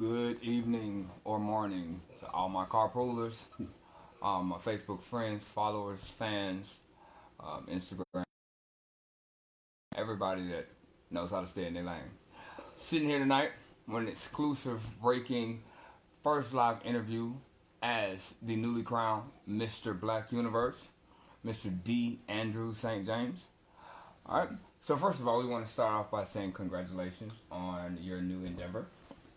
Good evening or morning to all my carpoolers, my Facebook friends, followers, fans, Instagram, everybody that knows how to stay in their lane. Sitting here tonight with an exclusive breaking first live interview as the newly crowned Mr. Black Universe, Mr. D. Andrew St. James. All right. So first of all, we want to start off by saying congratulations on your new endeavor.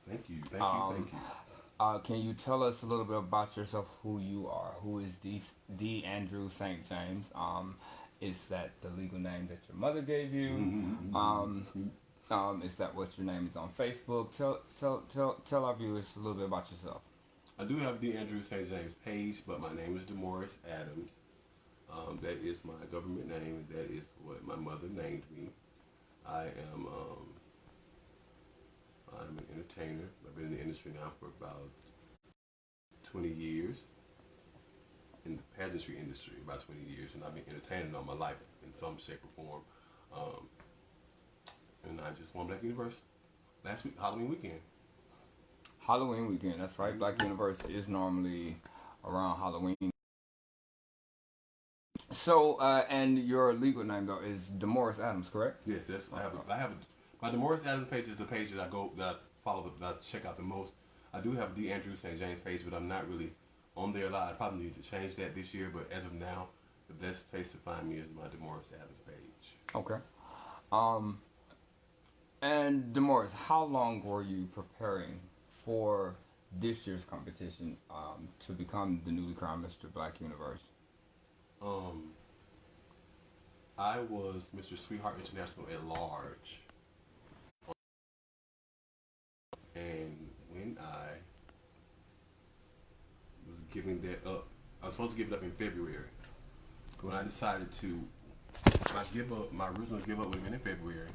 Thank you, thank you. Can you tell us a little bit about yourself, who you are? Who is D. Andrew St. James? Is that the legal name that your mother gave you? Is that what your name is on Facebook? Tell our viewers a little bit about yourself. I do have the Andrew St. James page, but my name is DeMorris Adams. That is my government name. That is what my mother named me. I am I'm an entertainer. I've been in the industry now for about 20 years. In the pageantry industry, about 20 years, and I've been entertaining all my life in some shape or form. And I just won Black Universe last week, Halloween weekend. Halloween weekend, that's right. Black Universe is normally around Halloween. So, and your legal name though is DeMorris Adams, correct? Yes, my DeMorris Adams page is the page that I follow, that I check out the most. I do have a D. Andrew St. James page, but I'm not really on there a lot. I probably need to change that this year, but as of now, the best place to find me is my DeMorris Adams page. Okay. And DeMorris, how long were you preparing for this year's competition to become the newly crowned Mr. Black Universe? I was Mr. Sweetheart International at large. And when I was giving that up, I was supposed to give it up in February. When I decided to, my original give up would have been in February.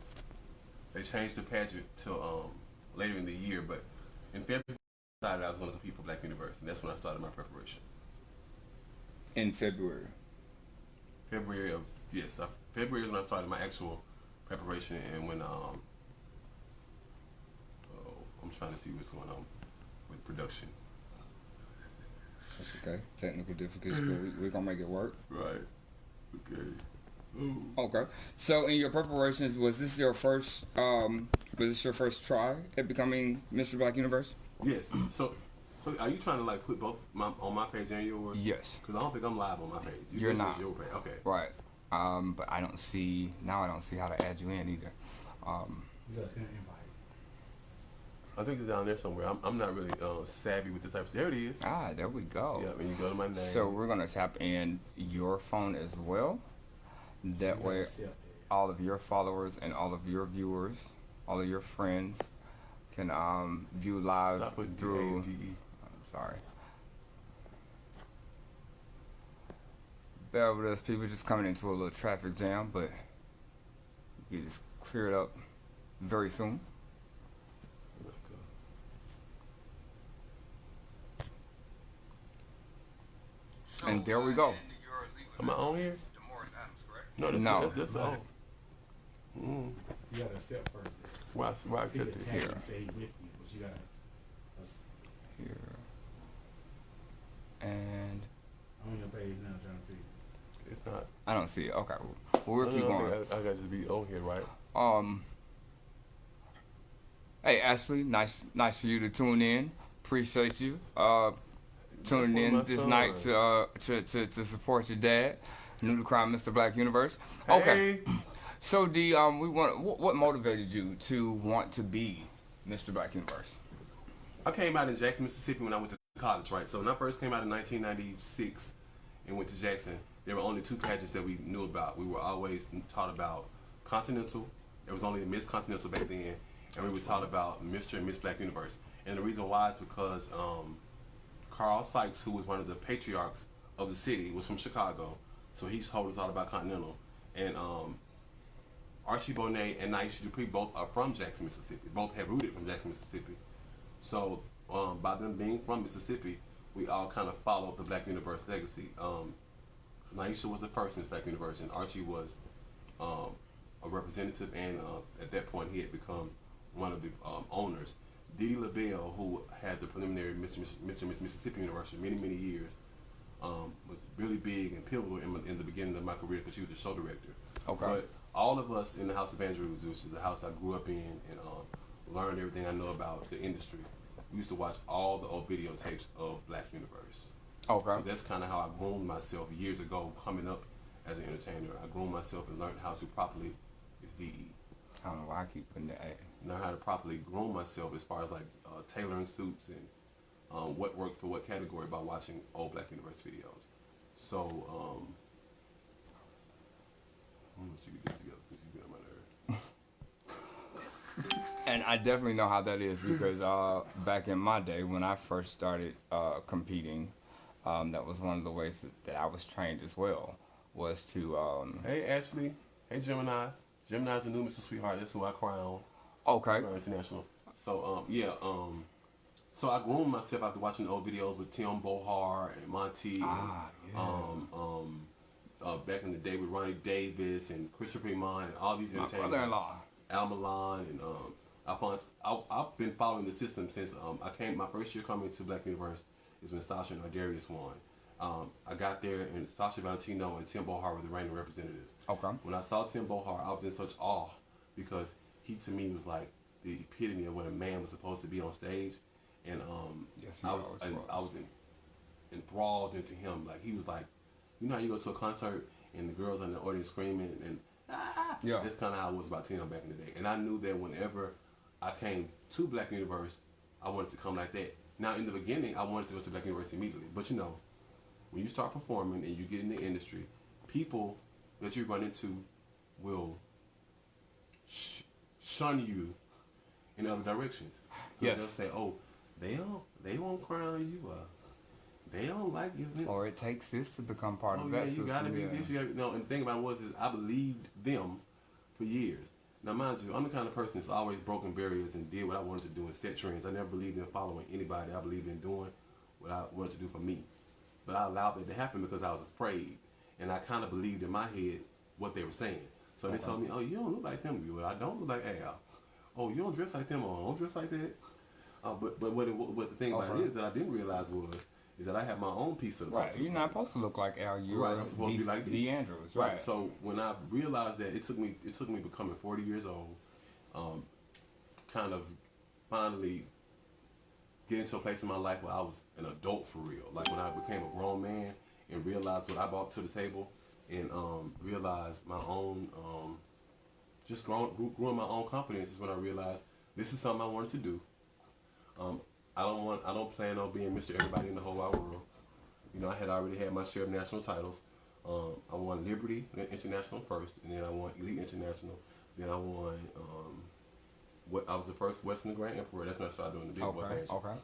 They changed the pageant till later in the year, but in February I decided I was going to compete for Black Universe, and that's when I started my preparation. In February? February is when I started my actual preparation, and when I'm trying to see what's going on with production. That's okay. Technical difficulties, but we're gonna make it work. Right. Okay. Ooh. Okay. So, in your preparations, was this your first try at becoming Mr. Black Universe? Yes. So are you trying to like put both on my page and yours? Yes. Because I don't think I'm live on my page. You're not. Your page. Okay. Right. But I don't see how to add you in either. You guys can invite. I think it's down there somewhere. I'm not really savvy with this type of. There it is. Ah, there we go. Yeah, when you go to my name. So we're gonna tap in your phone as well. That way, all of your followers and all of your viewers, all of your friends, can view live through. I'm sorry. Bear with us, people. Just coming into a little traffic jam, but get this cleared up very soon. And there we go. Am I on here? No, that's all. You gotta accept first. Why accept it Here. here? Say with you, but you gotta. Here. And I'm on your page now, trying to see. It's not. I don't see it. Okay, well, we'll keep going. I gotta just be on here, right? Hey Ashley, nice for you to tune in. Appreciate you tuning in this night to support your dad, newly crowned Mr. Black Universe. Okay, hey. so D, what motivated you to want to be Mr. Black Universe? I came out in Jackson, Mississippi when I went to college, right? So when I first came out in 1996 and went to Jackson, there were only two pageants that we knew about. We were always taught about Continental. There was only a Miss Continental back then, and we were taught about Mr. and Miss Black Universe. And the reason why is because Carl Sykes, who was one of the patriarchs of the city, was from Chicago, so he told us all about Continental. And Archie Bonet and Naisha Dupree both are from Jackson, Mississippi. Both have rooted from Jackson, Mississippi. So by them being from Mississippi, we all kind of followed the Black Universe legacy. Naisha was the first Miss Black Universe, and Archie was a representative, and at that point he had become one of the owners. Dee LaBelle, who had the preliminary Mr. Miss Mississippi University many years, was really big and pivotal in the beginning of my career because she was the show director. Okay. But all of us in the House of Andrews, which is the house I grew up in and learned everything I know about the industry, we used to watch all the old videotapes of Black Universe. Okay. So that's kind of how I groomed myself years ago coming up as an entertainer. I groomed myself and learned how to properly, it's DE. I don't know why I keep putting that. Learn how to properly groom myself as far as like tailoring suits and what worked for what category by watching old Black Universe videos. So, I'm gonna let you get this together because you've been on my nerve. And I definitely know how that is because back in my day when I first started competing, that was one of the ways that I was trained as well, was to... Hey Ashley, hey Gemini. Gemini's the new Mr. Sweetheart, that's who I crown. Okay. International. So, so I groomed myself after watching old videos with Tim Bohar and Monty. Back in the day with Ronnie Davis and Christopher Iman and all these My entertainers. brother-in-law. Al Milan and Alphonse. I've been following the system since my first year coming to Black Universe is when Sasha and Ardarius won. I got there and Sasha Valentino and Tim Bohar were the reigning representatives. Okay. When I saw Tim Bohar, I was in such awe because he to me was like the epitome of what a man was supposed to be on stage, and Yes, I was enthralled into him. Like he was like, you know how you go to a concert and the girls in the audience screaming and Yeah. that's kind of how it was about Tim back in the day. And I knew that whenever I came to Black Universe, I wanted to come like that. Now in the beginning, I wanted to go to Black Universe immediately, but you know, when you start performing and you get in the industry, people that you run into will shun you in other directions. Yes. They'll say, "Oh, they won't crown you. They don't like you." Or it takes this to become part Oh of yeah, that you system. gotta be this. You gotta, no, and the thing about it was is I believed them for years. Now, mind you, I'm the kind of person that's always broken barriers and did what I wanted to do and set trends. I never believed in following anybody. I believed in doing what I wanted to do for me. But I allowed that to happen because I was afraid, and I kind of believed in my head what they were saying. So they told me, "Oh, you don't look like them." Well, I don't look like Al. Oh, you don't dress like them. Oh, I don't dress like that. But what the thing about it is that I didn't realize is that I have my own piece of the Right. puzzle. You're not supposed to look like Al. You're Right, I'm supposed to be like D. Andrews. Right. Right. So when I realized that, it took me becoming 40 years old, kind of finally getting to a place in my life where I was an adult for real. Like when I became a grown man and realized what I brought to the table, and realized my own, just growing my own confidence is when I realized this is something I wanted to do. I don't plan on being Mr. Everybody in the whole wide world. You know, I had already had my share of national titles. I won Liberty International first, and then I won Elite International. Then I won, I was the first Western Grand Emperor. That's when I started doing the big boy badge. Okay.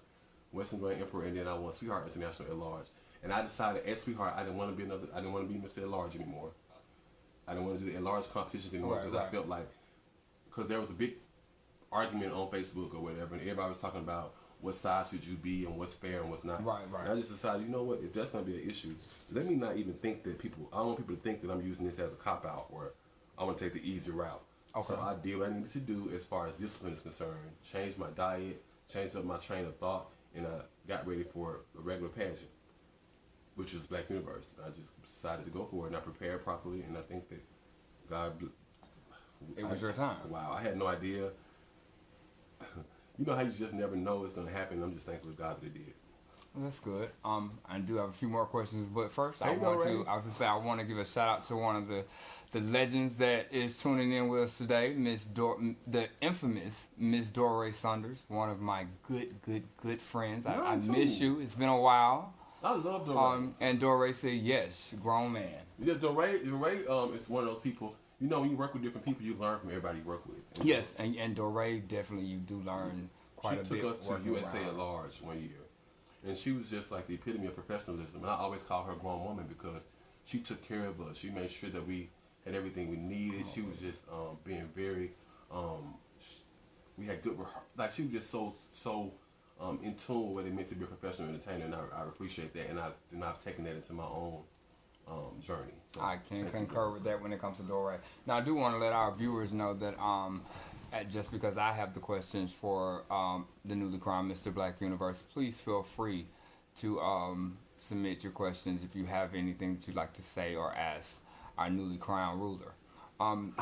Western Grand Emperor, and then I won Sweetheart International at large. And I decided at Sweetheart I didn't want to be Mr. At Large anymore. I didn't want to do the at large competitions anymore because I felt like, because there was a big argument on Facebook or whatever, and everybody was talking about what size should you be and what's fair and what's not. Right. And I just decided, you know what, if that's going to be an issue, let me not even think that I don't want people to think that I'm using this as a cop-out or I want to take the easy route. Okay. So I did what I needed to do as far as discipline is concerned, changed my diet, changed up my train of thought, and I got ready for a regular pageant, which is Black Universe. I just decided to go for it, and I prepared properly, and I think that God... It was your time. Wow, I had no idea. You know how you just never know it's going to happen. I'm just thankful to God that it did. Well, that's good. I do have a few more questions, but first I want to give a shout out to one of the legends that is tuning in with us today, the infamous Miss Doree Saunders, one of my good friends. I miss you. It's been a while. I love Doree. And Doree said yes, grown man. Yeah, Doree is one of those people. You know, when you work with different people, you learn from everybody you work with. And yes, and Doree, definitely you do learn quite a bit. She took us to USA around. at large one year. And she was just like the epitome of professionalism. And I always call her a grown woman because she took care of us. She made sure that we had everything we needed. She was just being very, we had good, she was just so in tune with what it meant to be a professional entertainer. And I appreciate that. And I've taken that into my own journey. So, I can concur with that when it comes to Doree. Now, I do want to let our viewers know that just because I have the questions for the newly crowned Mr. Black Universe, please feel free to submit your questions if you have anything that you'd like to say or ask our newly crowned ruler. I'm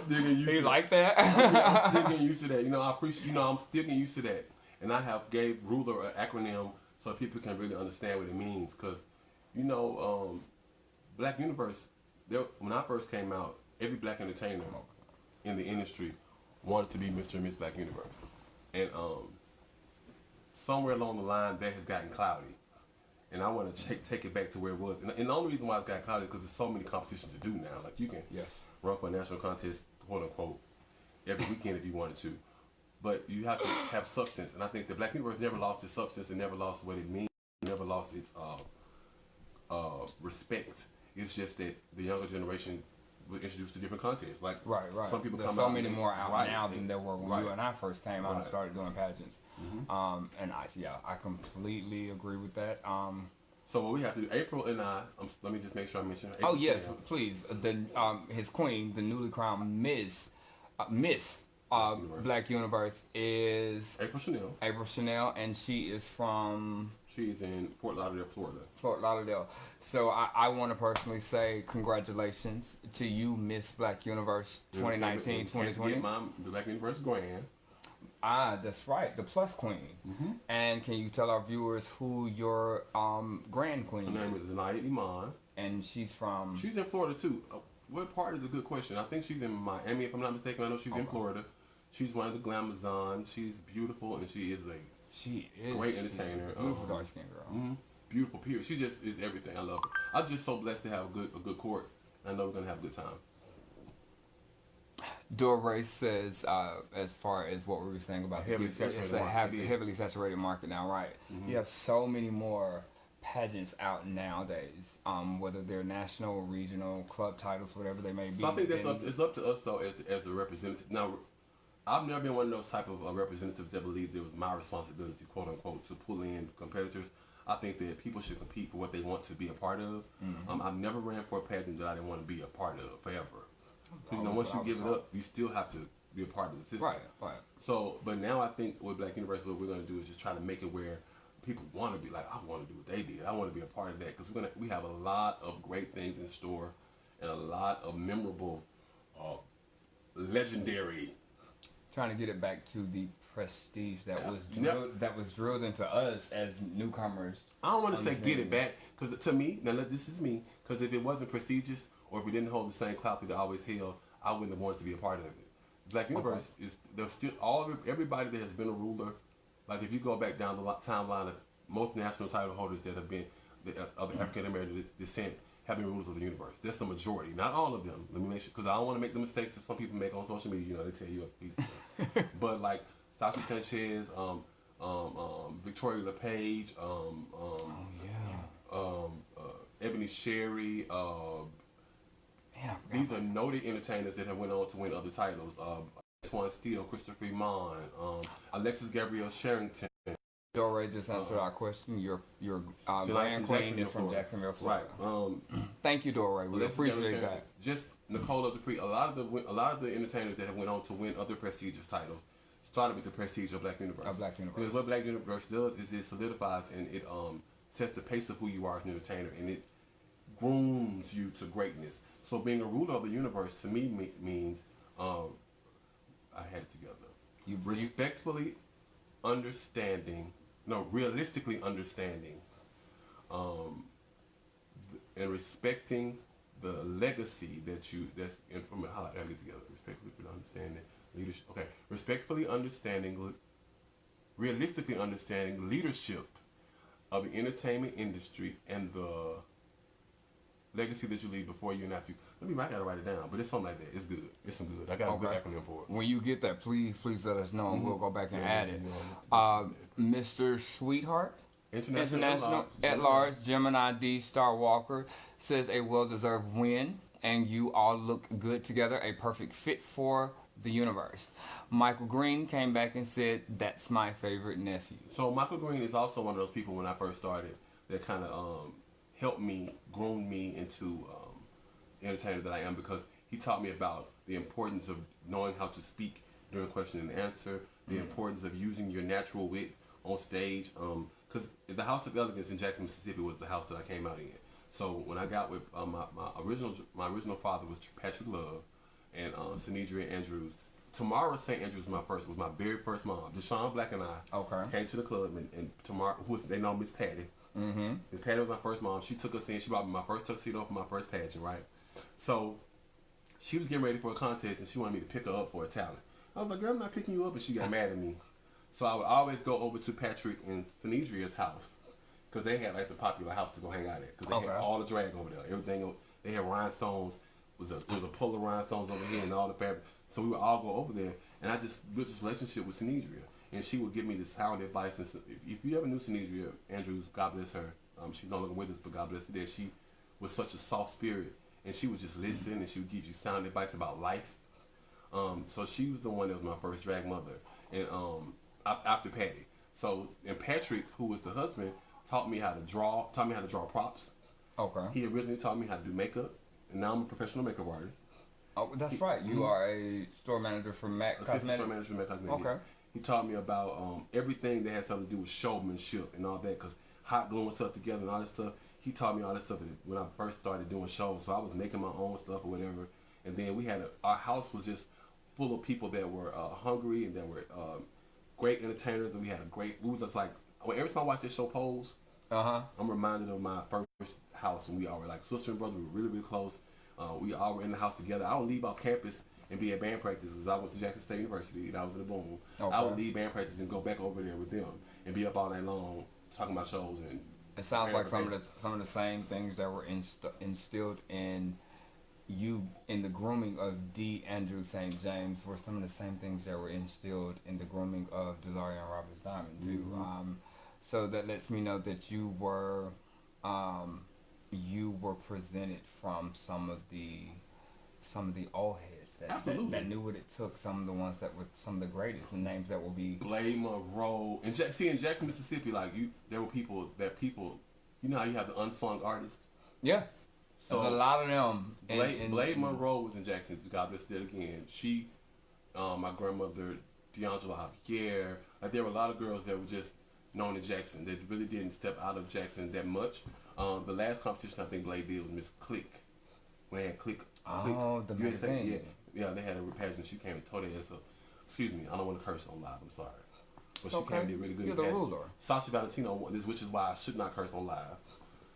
still getting used to that. Like that? I'm still getting used to that. I appreciate. I'm still getting used to that. And I have gave ruler an acronym so people can really understand what it means. Because, Black Universe, when I first came out, every black entertainer in the industry wanted to be Mr. and Miss Black Universe. And somewhere along the line, that has gotten cloudy. And I want to take it back to where it was. And the only reason why it's got cloudy is because there's so many competitions to do now. Like, you can run for a national contest, quote unquote, every weekend if you wanted to. But you have to have substance. And I think the Black Universe never lost its substance and never lost what it means, never lost its respect. It's just that the younger generation was introduced to different contests. Like, right. Some people There's come so out many more out now than there were when you and I first came out and started doing pageants. And I completely agree with that. So what we have to do, April and I, let me just make sure I mention April. Oh yes, please. His queen, the newly crowned Miss Black Universe is April Chanel, and she is from. She's in Fort Lauderdale, Florida. Fort Lauderdale. So I want to personally say congratulations to you, Miss Black Universe 2019, 2020. Get the Black Universe Grand. That's right, the Plus Queen. And can you tell our viewers who your Grand Queen is? Her name is Zanaya Iman. And she's from? She's in Florida too. What part is a good question? I think she's in Miami, if I'm not mistaken. I know she's in Florida. She's one of the Glamazons. She's beautiful, and she is a great entertainer. Beautiful dark skinned girl. Beautiful, period. She just is everything. I love her. I'm just so blessed to have a good court. I know we're gonna have a good time. Dora says, as far as what we were saying about it's a heavily saturated market now, right? You have so many more pageants out nowadays, whether they're national, regional, club titles, whatever they may be. So I think it's up to us though as a representative. Now, I've never been one of those type of representatives that believed it was my responsibility, quote unquote, to pull in competitors. I think that people should compete for what they want to be a part of. I've never ran for a pageant that I didn't want to be a part of forever. Because once you give it up, you still have to be a part of the system. Right. So, but now I think with Black Universe, what we're going to do is just try to make it where people want to be like, I want to do what they did. I want to be a part of that, because we have a lot of great things in store and a lot of memorable, legendary. Trying to get it back to the prestige that was drilled into us as newcomers. I don't want to say get it back, because to me, now this is me, because if it wasn't prestigious or if we didn't hold the same clout that I always held, I wouldn't have wanted to be a part of it. Black Universe is there's still everybody that has been a ruler. Like if you go back down the timeline of most national title holders that have been of African American descent have been rulers of the universe. That's the majority, not all of them. Let me make sure, because I don't want to make the mistakes that some people make on social media. They tell you a piece, but like Stasha Sanchez, Victoria LePage, Ebony Sherry. These are noted entertainers that have went on to win other titles. Antoine Steele, Christopher Iman, Alexis Gabrielle Sherrington. Dora just answered our question. Your Grand Queen is from Jacksonville, Florida. Right. Thank you, Dora. We appreciate that. Just Nicola Dupree. A lot of the entertainers that have went on to win other prestigious titles started with the prestige of Black Universe. Because what Black Universe does is it solidifies and it sets the pace of who you are as an entertainer, and it grooms you to greatness. So being a ruler of the universe to me means I had it together. Respectfully understanding, realistically understanding, and respecting the legacy that's from how I get together. Respectfully understanding leadership. Okay, respectfully understanding, realistically understanding leadership of the entertainment industry and the legacy that you leave before you and after you. I gotta write it down, but it's something like that. It's good. It's some good. I got a good acronym for it. When you get that, please let us know, and we'll go back and add it. Mr. Sweetheart, International at Large, Gemini D Star Walker says a well-deserved win, and you all look good together. A perfect fit for the universe. Michael Green came back and said, "That's my favorite nephew." So Michael Green is also one of those people when I first started that kind of helped me, groomed me into entertainer that I am, because he taught me about the importance of knowing how to speak during question and answer, the importance of using your natural wit on stage. Because the House of Elegance in Jackson, Mississippi was the house that I came out in. So when I got with my original father was Patrick Love and Sinedria Andrews. Tamara St. Andrews was my very first mom. Deshaun Black and I came to the club, and Tamara, they know Miss Patty. Mm-hmm. Miss Patty was my first mom. She took us in. She bought me my first tuxedo for my first pageant, right? So she was getting ready for a contest, and she wanted me to pick her up for a talent. I was like, girl, I'm not picking you up, and she got mad at me. So I would always go over to Patrick and Sinedria's house, because they had like the popular house to go hang out at, because they had all the drag over there. Everything, they had rhinestones. There was a pull of rhinestones over here and all the fabric. So we would all go over there, and I just built this relationship with Sinedria, and she would give me this sound advice. And if you ever knew Sinedria Andrews, God bless her. She's no longer with us, but God bless her. She was such a soft spirit, and she would just listen, and she would give you sound advice about life. So she was the one that was my first drag mother, and after Patty. So and Patrick, who was the husband, taught me how to draw props. Okay. He originally taught me how to do makeup, and now I'm a professional makeup artist. Oh, that's right. You are a store manager for Mac Cosmetics. Store manager for Mac Cosmetics. Okay. He taught me about everything that had something to do with showmanship and all that, because hot gluing stuff together and all that stuff. He taught me all that stuff when I first started doing shows. So I was making my own stuff or whatever. And then we had our house was just full of people that were hungry and that were great entertainers. And we was just like, every time I watch this show Pose, I'm reminded of my first house when we all were like sister and brother. We were really, really close. We all were in the house together. I would leave off campus and be at band practices. I went to Jackson State University and I was in the Boom. Okay. I would leave band practice and go back over there with them and be up all night long talking about shows. And it sounds like some of the same things that were instilled in you in the grooming of D. Andrew St. James were some of the same things that were instilled in the grooming of Desarian Roberts Diamond too. Mm-hmm. So that lets me know that you were presented from some of the old heads that knew what it took. Some of the ones that were some of the greatest, the names that will be Blade Monroe and in Jackson, Mississippi, there were people. You know how you have the unsung artists. Yeah. So there's a lot of them. Blade Monroe was in Jackson. God bless her again. She, my grandmother, D'Angela Javier. There were a lot of girls that were just known in Jackson. They really didn't step out of Jackson that much. The last competition I think Blade did was Miss Click. We had Click. The USA. Yeah, they had a pageant. She came and told us. Excuse me, I don't want to curse on live. I'm sorry, but she came and did really good. You're the ruler. Sasha Valentino won this, which is why I should not curse on live.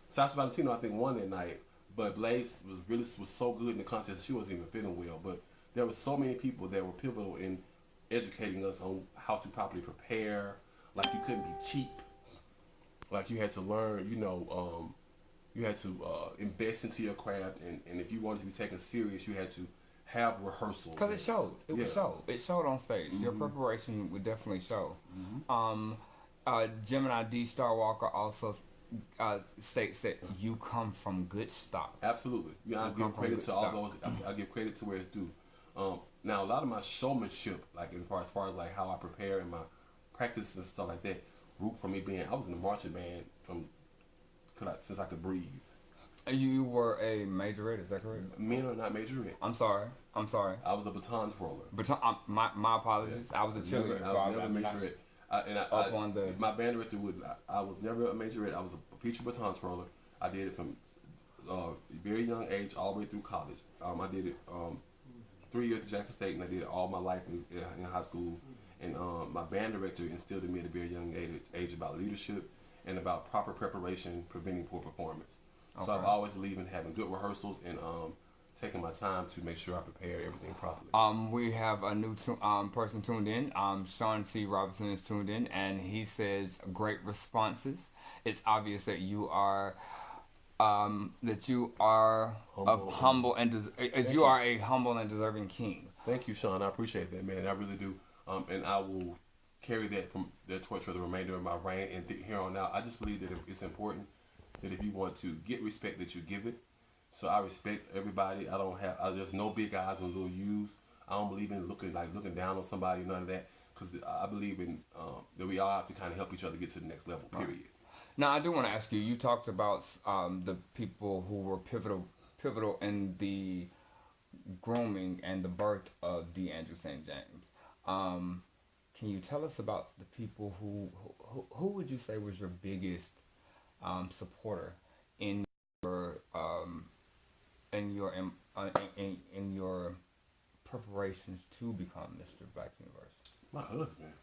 Sasha Valentino, I think, won that night, but Blaze was so good in the contest. She wasn't even feeling well, but there were so many people that were pivotal in educating us on how to properly prepare. Like you couldn't be cheap. Like you had to learn, you had to invest into your craft, and if you wanted to be taken serious, you had to have rehearsals. Because it showed. It showed on stage. Mm-hmm. Your preparation would definitely show. Mm-hmm. Gemini D. Star Walker also states that you come from good stock. Absolutely. I give credit to all those. I give credit to where it's due. Now, a lot of my showmanship, like as far as like how I prepare and my practice and stuff like that, root from me I was in the marching band since I could breathe. You were a majorette, is that correct? Men are not majorettes. I'm sorry. I was a baton twirler. My apologies. Yeah. I was a cheerleader. I was never a majorette. My band director I was never a majorette. I was a feature baton twirler. I did it from a very young age all the way through college. I did it 3 years at Jackson State, and I did it all my life in high school. And my band director instilled in me at a very young age about leadership and about proper preparation, preventing poor performance. Okay. So I've always believed in having good rehearsals and taking my time to make sure I prepare everything properly. We have a new person tuned in. Sean C. Robinson is tuned in, and he says great responses. It's obvious that you are humble and you are a humble and deserving king. Thank you, Sean. I appreciate that, man. I really do. And I will carry that torch for the remainder of my reign and here on out. I just believe that it's important that if you want to get respect, that you give it. So I respect everybody. There's no big eyes and little U's. I don't believe in looking down on somebody, none of that. Because I believe in that we all have to kind of help each other get to the next level, period. Right. Now, I do want to ask you, you talked about the people who were pivotal in the grooming and the birth of D'Andrew St. James. Can you tell us about the people who would you say was your biggest supporter in your in your in your preparations to become Mr. Black Universe? My husband.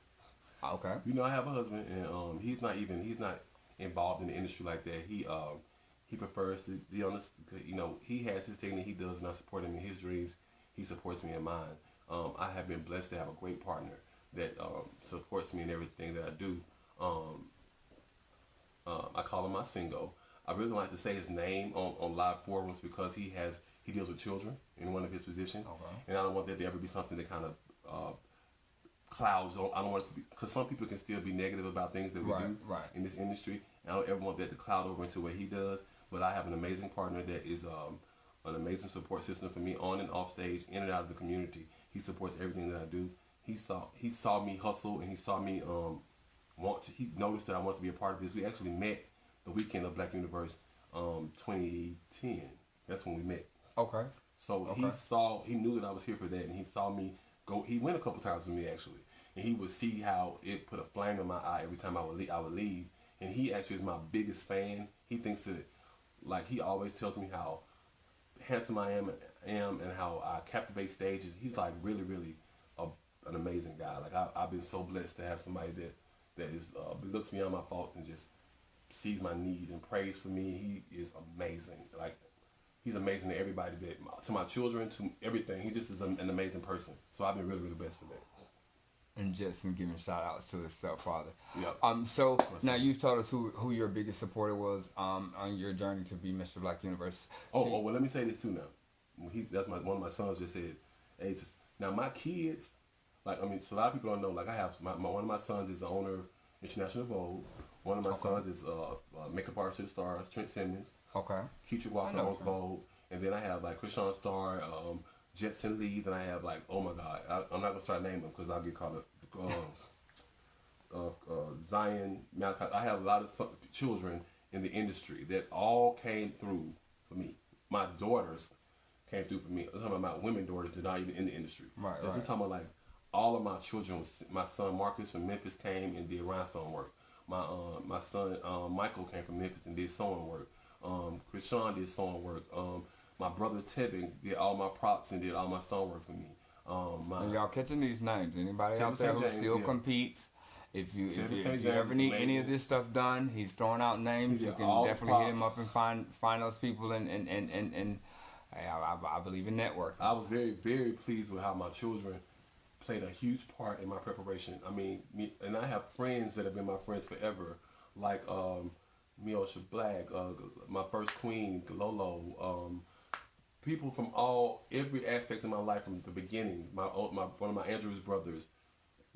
Okay. You know, I have a husband, and he's not involved in the industry like that. He prefers to be honest. You know, he has his thing that he does, and I support him in his dreams. He supports me in mine. I have been blessed to have a great partner that supports me in everything that I do. I call him my single. I really don't like to say his name on live forums because he deals with children in one of his positions, Okay. and I don't want that to ever be something that kind of clouds on. I don't want it to be, because some people can still be negative about things that we do in this industry. And I don't ever want that to cloud over into what he does. But I have an amazing partner that is an amazing support system for me on and off stage, in and out of the community. He supports everything that I do. He saw me hustle, and he saw me he noticed that I wanted to be a part of this. We actually met the weekend of Black Universe 2010. That's when we met. Okay. So he knew that I was here for that, and he saw me go. He went a couple times with me actually, and he would see how it put a flame in my eye every time I would leave. And he actually is my biggest fan. He thinks that, like, he always tells me how handsome I am and how I captivate stages. He's like really, really an amazing guy. Like I've been so blessed to have somebody that is looks beyond my faults and just sees my needs and prays for me. He is amazing. Like, he's amazing to everybody, to my children, to everything. He just is an amazing person. So I've been really, really blessed for that. And Jetson giving shout outs to his stepfather. Yep. So now you've told us who your biggest supporter was on your journey to be Mr. Black Universe. Well, let me say this too now. That's one of my sons just said, hey, now my kids, like, I mean, so a lot of people don't know, like, I have one of my sons is the owner of International Vogue. One of my sons is makeup artist to the stars, Trent Simmons. Okay. Keisha Walker owns Vogue. And then I have like Krishan Starr, Jetson Lee. Then I have like, oh my God, I'm not gonna try to name them because I'll get caught up. Zion, Malachi. I have a lot of children in the industry that all came through for me. My daughters came through for me. I'm talking about my women daughters that are not even in the industry. Right. I'm talking about like all of my children. My son Marcus from Memphis came and did rhinestone work. My son Michael came from Memphis and did sewing work. Krishan did sewing work. My brother Tevin did all my props and did all my stone work for me. And y'all catching these names? Anybody out there who still competes? If you ever need any of this stuff done, he's throwing out names. You can definitely hit him up and find those people and hey, I believe in network. I was very, very pleased with how my children played a huge part in my preparation. I mean, and I have friends that have been my friends forever, like Miosha Black, my first queen, Lolo, people from every aspect of my life from the beginning. One of my Andrew's brothers,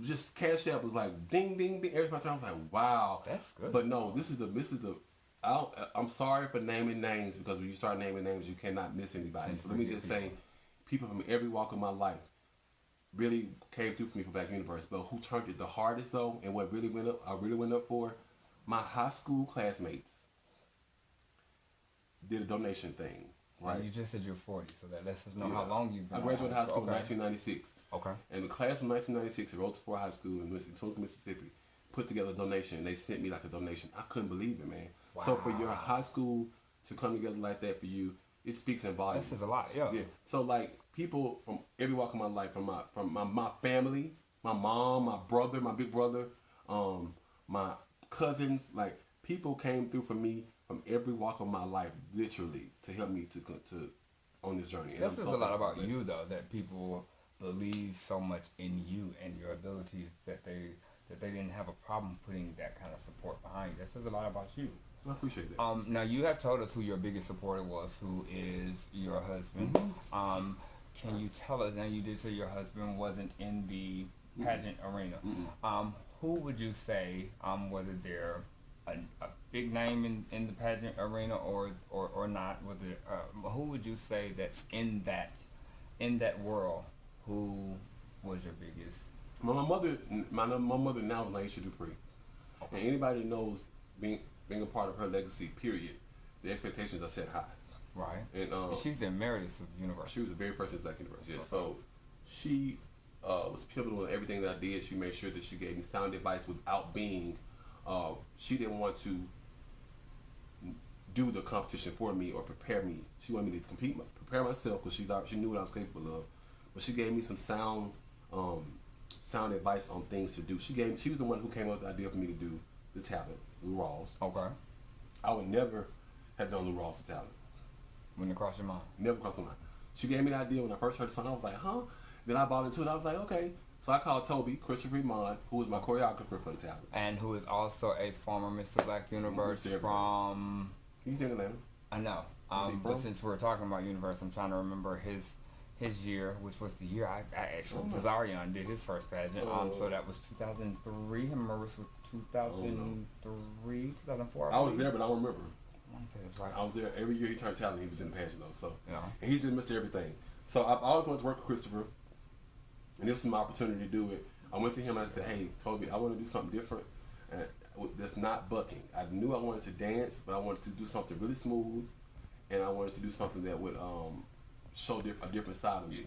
just Cash App was like ding ding ding every time. I was like, wow, that's good. But no, this is the. I'm sorry for naming names because when you start naming names, you cannot miss anybody. So let me just say, people from every walk of my life really came through for me for Black Universe. But who turned it the hardest though, and what really went up for, my high school classmates did a donation thing. Right. You just said you're 40, so that lets us know how long you've been. I graduated high school in 1996. Okay. And the class from 1996 at Rochester High School in Tulsa, Mississippi, put together a donation. They sent me like a donation. I couldn't believe it, man. Wow. So for your high school to come together like that for you, it speaks in volume. This is a lot, yeah. So like people from every walk of my life, from my family, my mom, my brother, my big brother, my cousins, like people came through for me from every walk of my life, literally, to help me to on this journey. That says a lot about you, though, that people believe so much in you and your abilities that they didn't have a problem putting that kind of support behind you. That says a lot about you. I appreciate that. Now you have told us who your biggest supporter was, who is your husband. Mm-hmm. Can you tell us? Now you did say your husband wasn't in the pageant arena. Mm-hmm. Who would you say, whether they're a big name in the pageant arena or not? Who would you say that's in that world? Who was your biggest? My mother now is Laisha Dupree, okay. And anybody knows being a part of her legacy. Period. The expectations are set high. Right. And she's the emeritus of the university. she was a very president Black University. Yeah. So she was pivotal in everything that I did. She made sure that she gave me sound advice without being. She didn't want to do the competition for me or prepare me. She wanted me to prepare myself because she knew what I was capable of. But she gave me some sound advice on things to do. She was the one who came up with the idea for me to do the talent, Lou Rawls. Okay. I would never have done Lou Rawls for talent. When it crossed your mind? Never crossed my mind. She gave me the idea when I first heard the song. I was like, huh? Then I bought into it. I was like, okay. So I called Toby, Christopher Iman, who was my choreographer for the talent. And who is also a former Mr. Black Universe from... He's in Atlanta. I know. But since we're talking about Universe, I'm trying to remember his year, which was the year I actually, Tazarian did his first pageant. So that was 2003. Maurice was 2003, 2004. I was there, but I don't remember. I want to say that's right. I was there every year he turned talent. He was in the pageant though. So yeah. And he's been Mr. Everything. So I always wanted to work with Christopher, and this was my opportunity to do it. I went to him and I said, "Hey, Toby, I want to do something different. And that's not bucking. I knew I wanted to dance, but I wanted to do something really smooth, and I wanted to do something that would show a different side of me.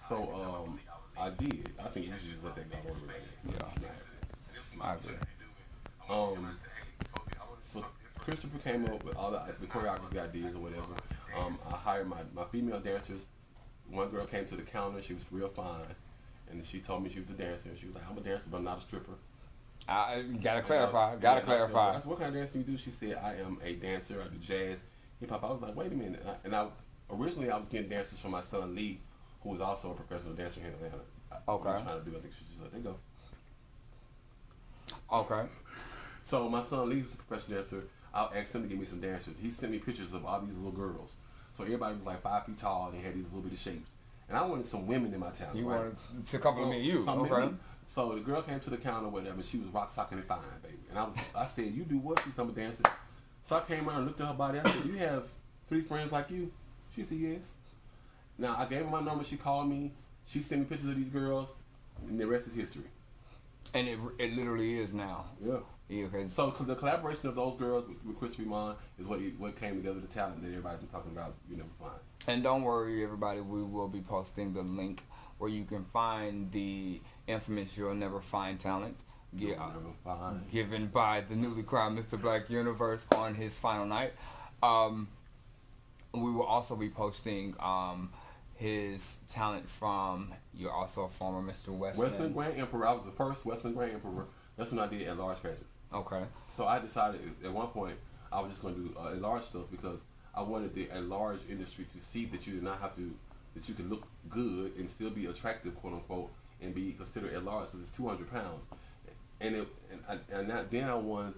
So I did. I think we should just let that go over right now. Yeah. I agree. So Christopher came up with all the choreography ideas or whatever. I hired my female dancers. One girl came to the counter. She was real fine, and she told me she was a dancer. She was like, "I'm a dancer, but I'm not a stripper." Gotta clarify. Gotta clarify. I said, "What kind of dance do you do?" She said, "I am a dancer. I do jazz, hip hop." I was like, "Wait a minute!" Originally I was getting dancers from my son Lee, who was also a professional dancer here in Atlanta. Okay. I was trying to do. I think she just let that go. Okay. So my son Lee's a professional dancer. I asked him to give me some dancers. He sent me pictures of all these little girls. So everybody was like 5 feet tall and they had these little bitty shapes. And I wanted some women in my talent. You right? wanted to compliment you. Okay. So the girl came to the counter, whatever. She was rock socking and fine, baby. And I said, "You do what?" She's a dancer. So I came around and looked at her body. I said, "You have 3 friends like you?" She said, "Yes." Now I gave her my number. She called me. She sent me pictures of these girls, and the rest is history. And it literally is now. Yeah. Yeah. So the collaboration of those girls with Christopher Iman is what came together, the talent that everybody's been talking about. You never find. And don't worry, everybody. We will be posting the link where you can find the infamous "You'll Never Find" talent given by the newly crowned Mr. Black Universe on his final night. We will also be posting his talent from, you're also a former Mr. Westland Grand Emperor. I was the first Westland Grand Emperor. That's when I did at-large pageants. Okay. So I decided at one point I was just going to do at-large stuff because I wanted the at-large industry to see that you did not have to, that you can look good and still be attractive, quote unquote, and be considered at-large because it's 200 pounds. Then I won.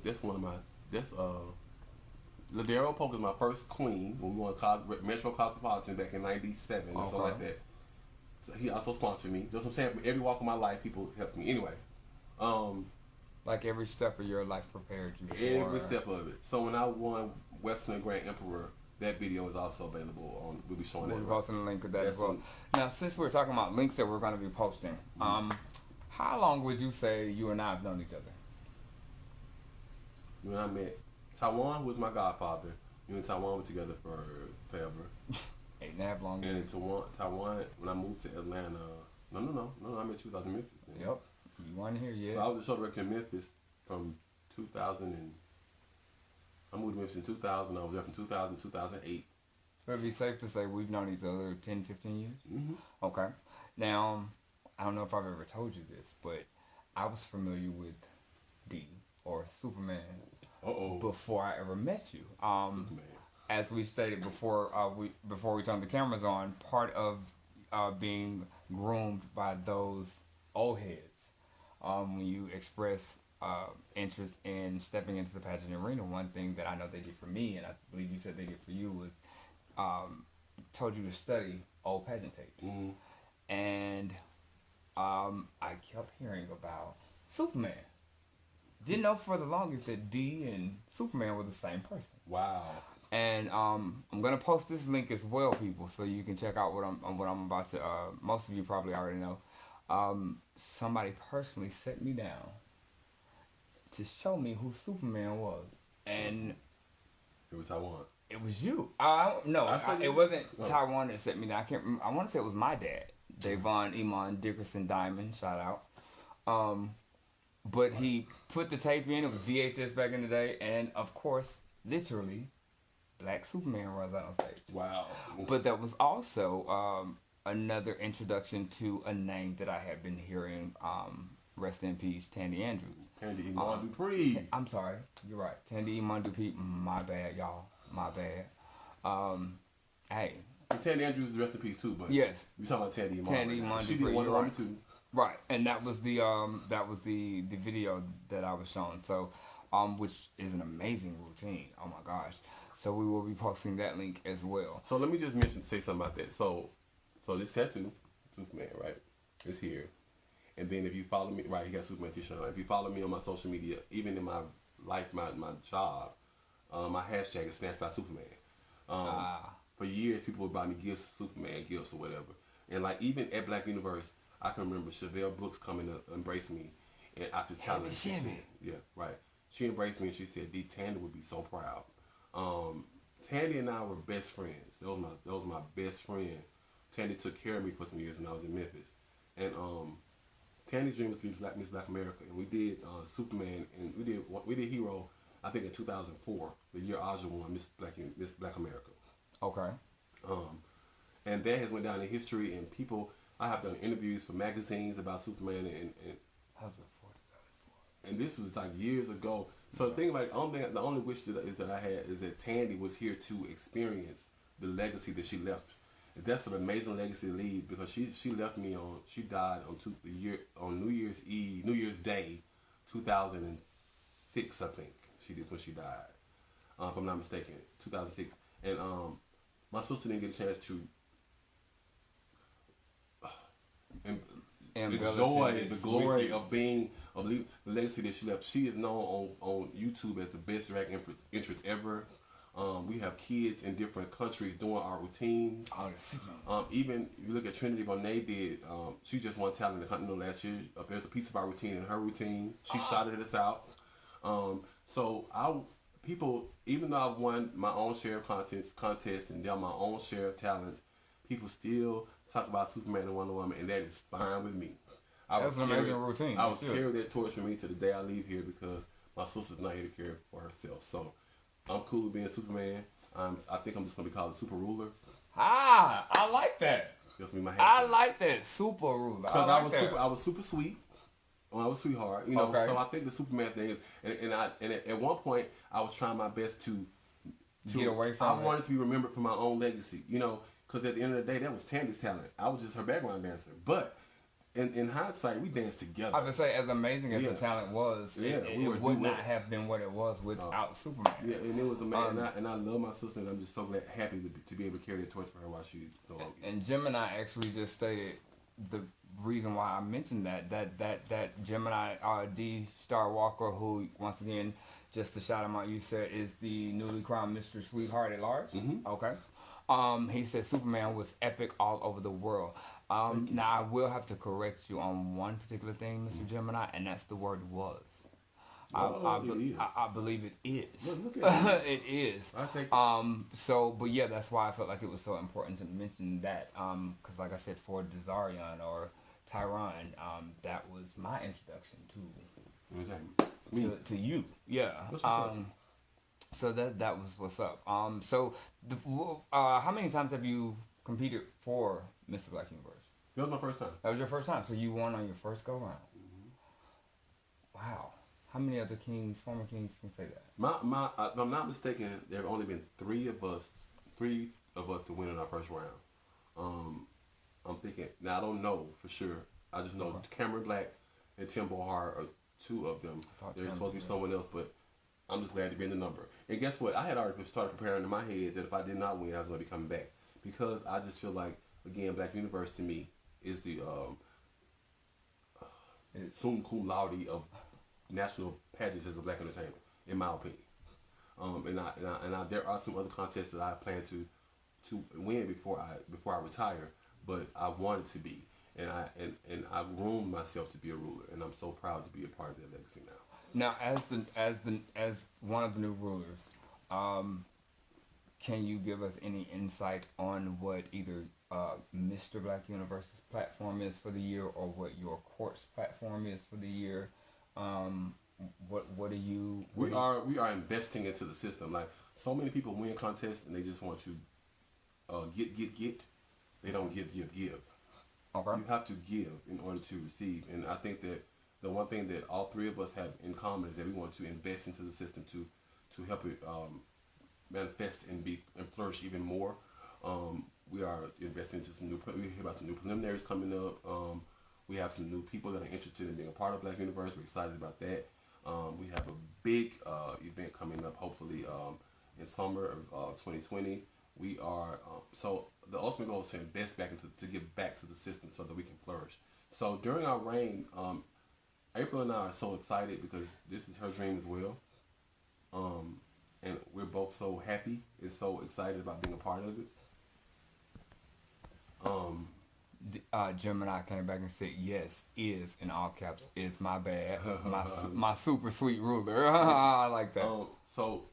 Ladero Polk is my first queen when we won Metro Cosmopolitan back in '97 or something like that. So he also sponsored me. That's what I'm saying. From every walk of my life, people helped me. Anyway, like every step of your life prepared you for every step of it. So when I won Western Grand Emperor, that video is also available on. We'll be showing that. We'll be posting a link of that as well. Now, since we're talking about links that we're going to be posting, how long would you say you and I have known each other? When I met Taiwan, who was my godfather, me and Taiwan were together for forever. 8.5 long years. And Taiwan, when I moved to Atlanta, no, I met you in Memphis. Yep, you weren't here yet. So I was the show director in Memphis from 2000 and I moved to Memphis in 2000. I was there from 2000 to 2008. So it'd be safe to say we've known each other 10, 15 years? Mm-hmm. Okay. Now, I don't know if I've ever told you this, but I was familiar with D, or Superman, before I ever met you. As we stated before we turned the cameras on, part of being groomed by those old heads, when you express interest in stepping into the pageant arena, one thing that I know they did for me, and I believe you said they did for you, was told you to study old pageant tapes. Mm-hmm. And I kept hearing about Superman. Didn't know for the longest that D and Superman were the same person. Wow. And I'm gonna post this link as well, people, so you can check out what I'm about to. Most of you probably already know. Somebody personally set me down to show me who Superman was, and it was Taiwan. It was you. No, it you. wasn't Oh. Taiwan that set me down. I can't remember. I want to say it was my dad, Davon Iman Dickerson Diamond. Shout out. But he put the tape in. It was VHS back in the day, and of course, literally, Black Superman runs out on stage. Wow. But that was also another introduction to a name that I had been hearing. Rest in peace, Tandy Andrews. Tandy Iman Dupree. I'm sorry, you're right. Tandy Iman Dupree. My bad, y'all. My bad. Hey. And Tandy Andrews is rest in peace too, but Yes. we talking about Tandy Iman. Tandy right now. Iman She Dupree, did Wonder you're Woman right. too. Right, and that was the video that I was shown. So, which is an amazing routine. Oh my gosh. So we will be posting that link as well. So let me just say something about that. So this tattoo, Superman, right? It's here. And then if you follow me, right, he got Superman t-shirt on. If you follow me on my social media, even in my life, my job, my hashtag is Snatched by Superman. For years, people would buy me gifts, Superman gifts or whatever. And like even at Black Universe, I can remember Chevelle Brooks coming to embrace me, and after telling me, she said, yeah, right. She embraced me and she said, "D. Tandy would be so proud." Tandy and I were best friends. That was my best friend. Tandy took care of me for some years when I was in Memphis, and Tandy's dream was to be Miss Black America, and we did Superman, and we did Hero. I think in 2004, the year Aja won Miss Black America. Okay. And that has went down in history, and people. I have done interviews for magazines about Superman, and this was like years ago. So the thing about it, the only wish that I had is that Tandy was here to experience the legacy that she left. That's an amazing legacy to leave, because she left me on. She died on New Year's Day, 2006, I think. She did when she died, if I'm not mistaken, 2006. And my sister didn't get a chance to enjoy the glory of the legacy that she left. She is known on YouTube as the best drag entrance ever. We have kids in different countries doing our routines. Even if you look at Trinity Bonet did, she just won Talent in the Continental last year. There's a piece of our routine in her routine. She shouted us out. So people, even though I've won my own share of contests and done my own share of talents, people still talk about Superman and Wonder Woman, and that is fine with me. That's an amazing routine. I will carry that torch for me to the day I leave here, because my sister's not here to care for herself. So I'm cool with being Superman. I think I'm just gonna be called the Super Ruler. I like that. That's gonna be my I like that, Super Ruler. Because I was super sweet. When I was sweetheart, you know. Okay. So I think the Superman thing is, and at one point I was trying my best to get away from. I wanted to be remembered for my own legacy, you know. Because at the end of the day, that was Tandy's talent. I was just her background dancer. But in hindsight, we danced together. I would say, as amazing as the talent was, it would not have been what it was without Superman. Yeah, and it was amazing. And I love my sister, and I'm just so happy to be able to carry that torch for her while she's going. And Gemini actually just stated the reason why I mentioned that Gemini D Star Walker, who once again, just to shout him out, you said is the newly crowned Mr. Sweetheart at Large. Mm-hmm. Okay. He said Superman was epic all over the world. Now I will have to correct you on one particular thing, Mr. Gemini, and that's the word was. I believe it is. Look at it is. I take it. But yeah, that's why I felt like it was so important to mention that. Because like I said, for Desarion or Tyron, that was my introduction to you. Yeah. What's up? So that was what's up. So how many times have you competed for Mr. Black Universe? That was my first time. That was your first time. So you won on your first go round. Mm-hmm. Wow. How many other former kings can say that? If I'm not mistaken, there have only been three of us to win in our first round. I'm thinking, now I don't know for sure. I just know Cameron Black and Tim Bohar are two of them. There's supposed to be someone else, but I'm just glad to be in the number. And guess what? I had already started preparing in my head that if I did not win, I was going to be coming back. Because I just feel like, again, Black Universe to me is the summa cum laude of national pageants as a black entertainer, in my opinion. And there are some other contests that I plan to win before I retire, but I wanted to be, and I groomed myself to be a ruler, and I'm so proud to be a part of that legacy now. Now, as one of the new rulers, can you give us any insight on what either Mr. Black Universe's platform is for the year, or what your court's platform is for the year? Um, what are you? We are investing into the system. Like, so many people win contests and they just want to get. They don't give. Okay. You have to give in order to receive. And I think that the one thing that all three of us have in common is that we want to invest into the system to help it manifest and flourish even more. We are investing into some new. We hear about some new preliminaries coming up. We have some new people that are interested in being a part of Black Universe. We're excited about that. We have a big event coming up, hopefully in summer of 2020. We are so the ultimate goal is to invest back into to give back to the system so that we can flourish. So during our reign, April and I are so excited because this is her dream as well, and we're both so happy and so excited about being a part of it. Gemini came back and said, "Yes, is in all caps is my bad, my super sweet ruler." I like that. So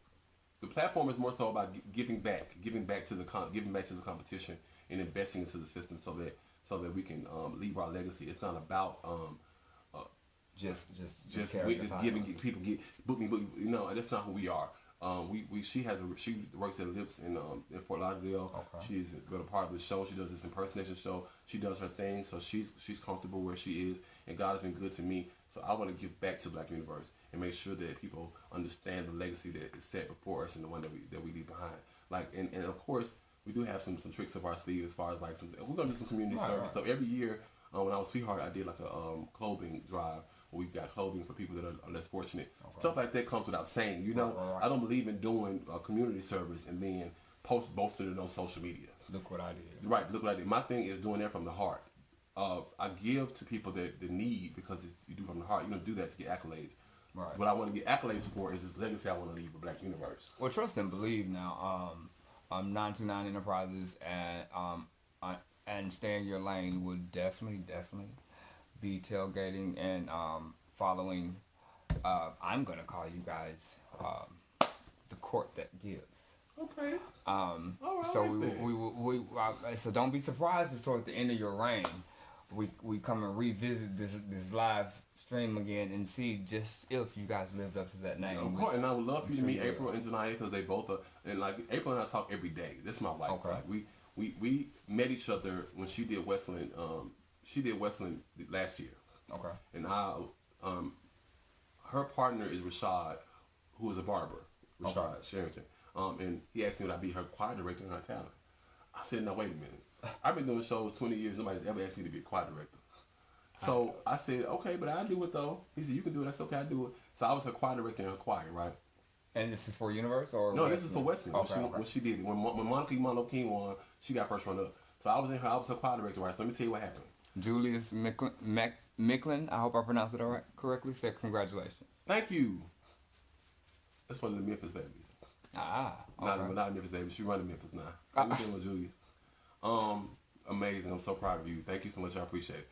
the platform is more so about giving back to the competition and investing into the system so that we can leave our legacy. It's not about just giving people book me. You know, that's not who we are. She works at Lips in Fort Lauderdale. Okay. She's been a part of the show. She does this impersonation show. She does her thing, so she's comfortable where she is, and God has been good to me. So I want to give back to Black Universe and make sure that people understand the legacy that is set before us and the one that we leave behind. Like and of course we do have some tricks up our sleeve as far as like we're gonna do some community service. So every year when I was Sweetheart, I did like a clothing drive. We got clothing for people that are less fortunate. Okay. Stuff like that comes without saying. You know, I don't believe in doing community service and then boasting it on social media. Look what I did. Right, look what I did. My thing is doing that from the heart. I give to people that need because you do from the heart. You don't do that to get accolades. Right. What I want to get accolades for is this legacy I want to leave for Black Universe. Well, trust and believe now. 929 Enterprises and Stay in Your Lane would definitely be tailgating and following. I'm gonna call you guys the court that gives. Okay. All right. So so don't be surprised if towards the end of your reign, we come and revisit this live stream again and see just if you guys lived up to that name. Of course, and I would love for you to meet April and Janaya because they both are. And like April and I talk every day. This is my wife. Okay. Like we met each other when she did Westland. She did Westland last year. Okay. And her partner is Rashad, who is a barber. Rashad Sherrington. And he asked me would I be her choir director in her talent. I said, no, wait a minute. I've been doing shows 20 years. Nobody's ever asked me to be a choir director. So I said, okay, but I'll do it though. He said, you can do it. That's okay, I'll do it. So I was her choir director in her choir, right? And this is for Universe or no? This is for Westland. Okay, when she did it, when Monica Imano King won, she got first run up. So I was her choir director, right? So let me tell you what happened. Julius Micklin, I hope I pronounced it correctly, said congratulations. Thank you. That's one of the Memphis babies. Okay. Not Memphis baby. She running Memphis now. How you doing, Julius? Amazing. I'm so proud of you. Thank you so much. I appreciate it.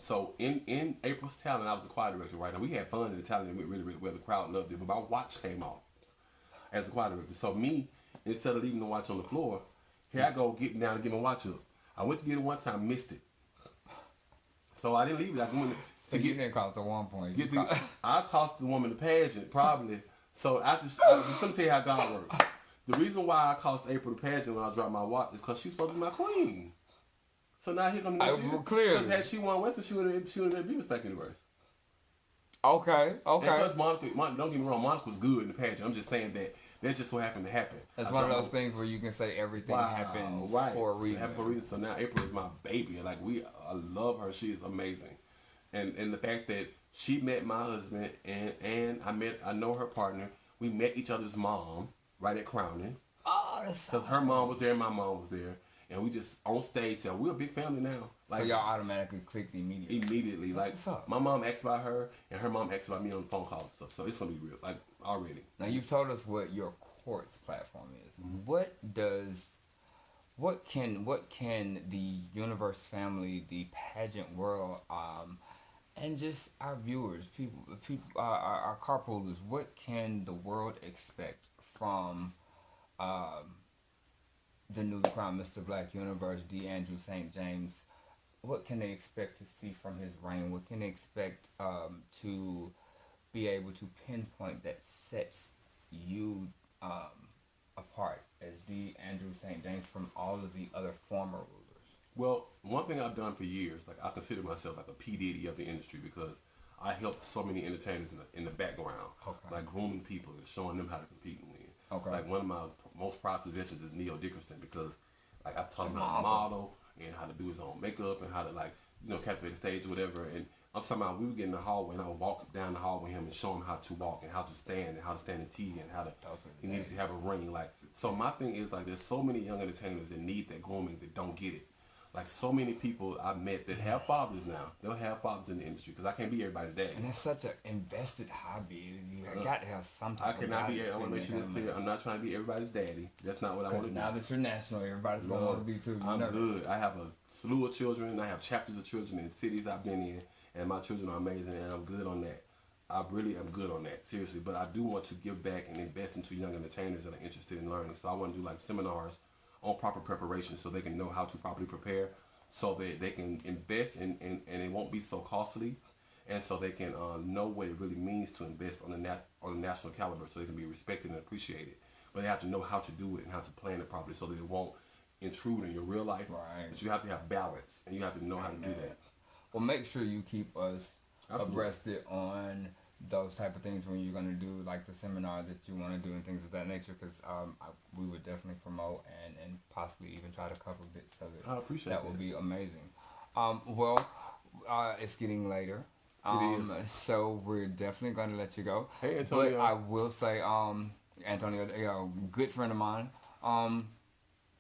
So in April's talent, I was a choir director, right? Now we had fun in the talent, and we really well. The crowd loved it. But my watch came off as a choir director. So me, instead of leaving the watch on the floor, here I go getting down to get my watch up. I went to get it one time, missed it. So I didn't leave it. You didn't cost at one point. I cost the woman the pageant, probably. So let me tell you how God works. The reason why I cost April the pageant when I dropped my watch is because she's supposed to be my queen. So now here comes the next year. Clearly. Because had she won Western, she would have been Black Universe. Okay. And plus, Monica, don't get me wrong, Monica was good in the pageant. I'm just saying that just so happened to happen. It's one of those things where you can say everything happens for a reason. So now April is my baby. Like I love her. She is amazing. And the fact that she met my husband and I know her partner. We met each other's mom right at Crowning. Oh, that's because her mom was there and my mom was there. And we just on stage. So we're a big family now. Like, so y'all automatically clicked immediately. Immediately, like my mom asked about her, and her mom asked about me on the phone call and stuff. So it's gonna be real, like already. Now you've told us what your court's platform is. Mm-hmm. What can the Universe family, the pageant world, and just our viewers, people, our carpoolers, what can the world expect from the newly crowned Mr. Black Universe, D. Andrew St. James, what can they expect to see from his reign? What can they expect to be able to pinpoint that sets you apart as D. Andrew St. James from all of the other former rulers? Well, one thing I've done for years, like I consider myself like a P Diddy of the industry because I helped so many entertainers in the background, like grooming people and showing them how to compete and win. Like one of my most prized possessions is Neil Dickerson because like I've taught him how to model and how to do his own makeup and how to captivate the stage or whatever. And I'm talking about we would get in the hallway and I would walk down the hall with him and show him how to walk and how to stand in T and how to he needs to have a ring. Like so my thing is like there's so many young entertainers that need that grooming that don't get it. Like so many people I've met that have fathers now. They'll have fathers in the industry because I can't be everybody's daddy. And that's such an invested hobby. You got to have some type I cannot be. I want to make sure this clear. I'm not trying to be everybody's daddy. That's not what I want to do. Now that you're national, everybody's going to want to be too. I'm good. I have a slew of children. I have chapters of children in cities I've been in, and my children are amazing, and I'm good on that. I really am good on that, seriously. But I do want to give back and invest into young entertainers that are interested in learning. So I want to do like seminars on proper preparation so they can know how to properly prepare so that they can invest and it won't be so costly and so they can know what it really means to invest on a national caliber so they can be respected and appreciated. But they have to know how to do it and how to plan it properly so that it won't intrude in your real life. Right. But you have to have balance and you have to know how to do that. Well, make sure you keep us abreasted on those type of things when you're going to do like the seminar that you want to do and things of that nature because we would definitely promote and possibly even try to cover bits of it. I appreciate that. That would be amazing. It's getting later. It is. So we're definitely going to let you go. Hey, Antonio. But I will say, Antonio, good friend of mine,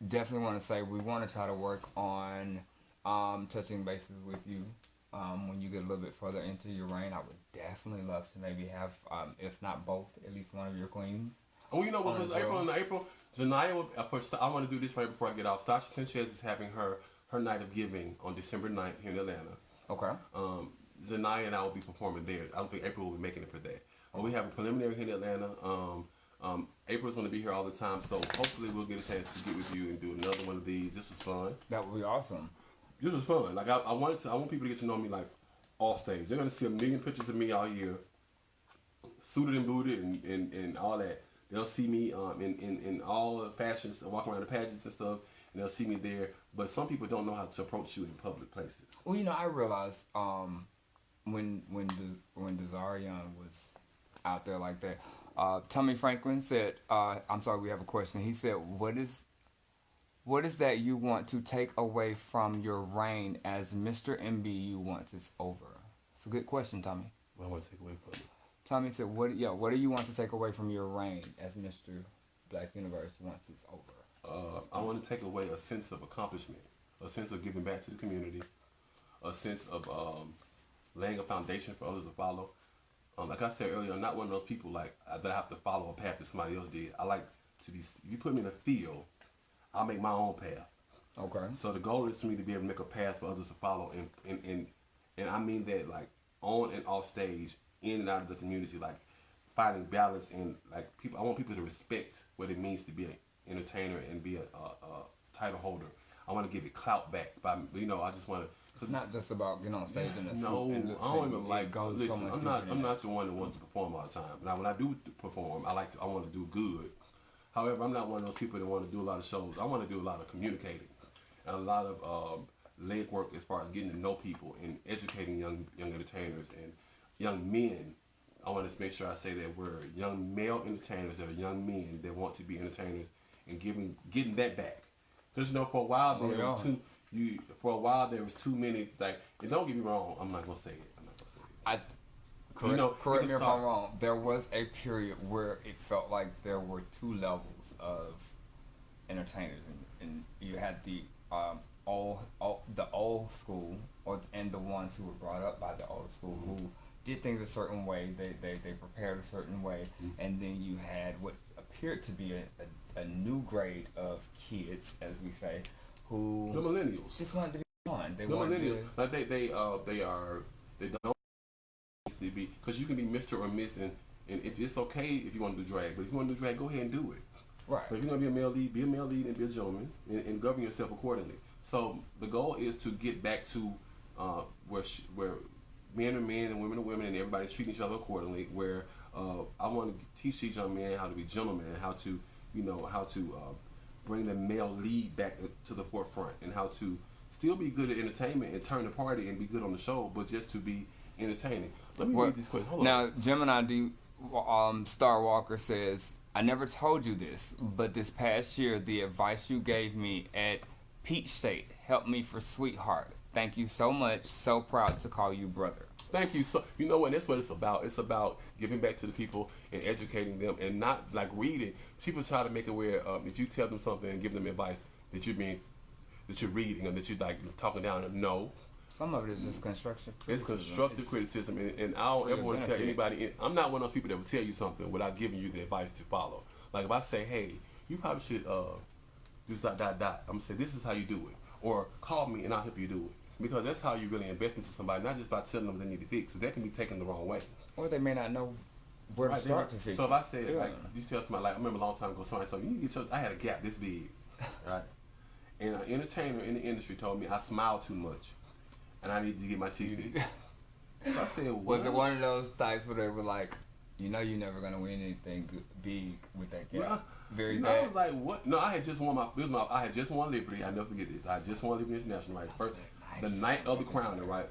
definitely want to say we want to try to work on touching bases with you. When you get a little bit further into your reign, I would definitely love to maybe have, if not both, at least one of your queens. Oh, you know what? Because April, Zanaya, I want to do this right before I get off. Stasha Sanchez is having her night of giving on December 9th here in Atlanta. Okay. Zanaya and I will be performing there. I don't think April will be making it for that. But we have a preliminary here in Atlanta. April's going to be here all the time, so hopefully we'll get a chance to get with you and do another one of these. This was fun. That would be awesome. This was fun. Like I want people to get to know me like off stage. They're gonna see a million pictures of me all year, suited and booted and all that. They'll see me in all the fashions, walking around the pageants and stuff, and they'll see me there. But some people don't know how to approach you in public places. Well, I realized when Desarion was out there like that, Tommy Franklin said, "I'm sorry, we have a question." He said, What is that you want to take away from your reign as Mr. MBU once it's over? It's a good question, Tommy. What I want to take away from it? Tommy said, what do you want to take away from your reign as Mr. Black Universe once it's over? I want to take away a sense of accomplishment, a sense of giving back to the community, a sense of laying a foundation for others to follow. Like I said earlier, I'm not one of those people that I have to follow a path that somebody else did. I like to be, if you put me in a field, I'll make my own path. Okay. So the goal is for me to be able to make a path for others to follow, and I mean that like on and off stage, in and out of the community, like finding balance and like people. I want people to respect what it means to be an entertainer and be a title holder. I want to give it clout back. I just want to. It's not just about getting on stage and I don't even like. Listen, I'm not the one that wants to perform all the time. Now, when I do perform, I want to do good. However, I'm not one of those people that want to do a lot of shows. I want to do a lot of communicating and a lot of leg work as far as getting to know people and educating young entertainers and young men. I want to make sure I say that word. Young male entertainers that are young men that want to be entertainers and getting that back. Because for a while there was too many. Like, and don't get me wrong, I'm not gonna say it. Correct me if I'm wrong. There was a period where it felt like there were two levels of entertainers, and you had the old school, and the ones who were brought up by the old school, who did things a certain way. They prepared a certain way, and then you had what appeared to be a new grade of kids, as we say, who the millennials just wanted to be fun. The millennials, like they don't to be, because you can be Mr. or Miss, and it's okay if you want to do drag, but if you want to do drag, go ahead and do it. Right. So if you're gonna be a male lead, be a male lead and be a gentleman, and govern yourself accordingly. So the goal is to get back to where men are men and women are women, and everybody's treating each other accordingly. Where I want to teach these young men how to be gentlemen, how to bring the male lead back to the forefront, and how to still be good at entertainment and turn the party and be good on the show, but just to be entertaining. Let me read these questions. Hold on. Now, Gemini D. Star Walker says, I never told you this, but this past year, the advice you gave me at Peach State helped me for Sweetheart. Thank you so much. So proud to call you brother. Thank you. So you know what? That's what it's about. It's about giving back to the people and educating them, and not like reading. People try to make it where if you tell them something and give them advice that you're reading or that you're like talking down. No. Some of it is just constructive criticism. It's constructive criticism, and I don't ever want to tell anybody. I'm not one of those people that will tell you something without giving you the advice to follow. Like if I say, hey, you probably should do dot. I'm gonna say this is how you do it, or call me and I'll help you do it, because that's how you really invest into somebody, not just by telling them they need to fix. So that can be taken the wrong way. Or they may not know where to start to fix. So if I said like you tell somebody, like I remember a long time ago, somebody told me, you need to get your. I had a gap this big, right? And an entertainer in the industry told me I smile too much. And I need to get my teeth fixed. So I said, what? Was it one of those types where they were like, you know you're never going to win anything big with that gap? Well, Very bad. bad. I was like, what? No, I had just won I had just won Liberty. I never forget this. I had just won Liberty International, right? First, the night of the crowning, right?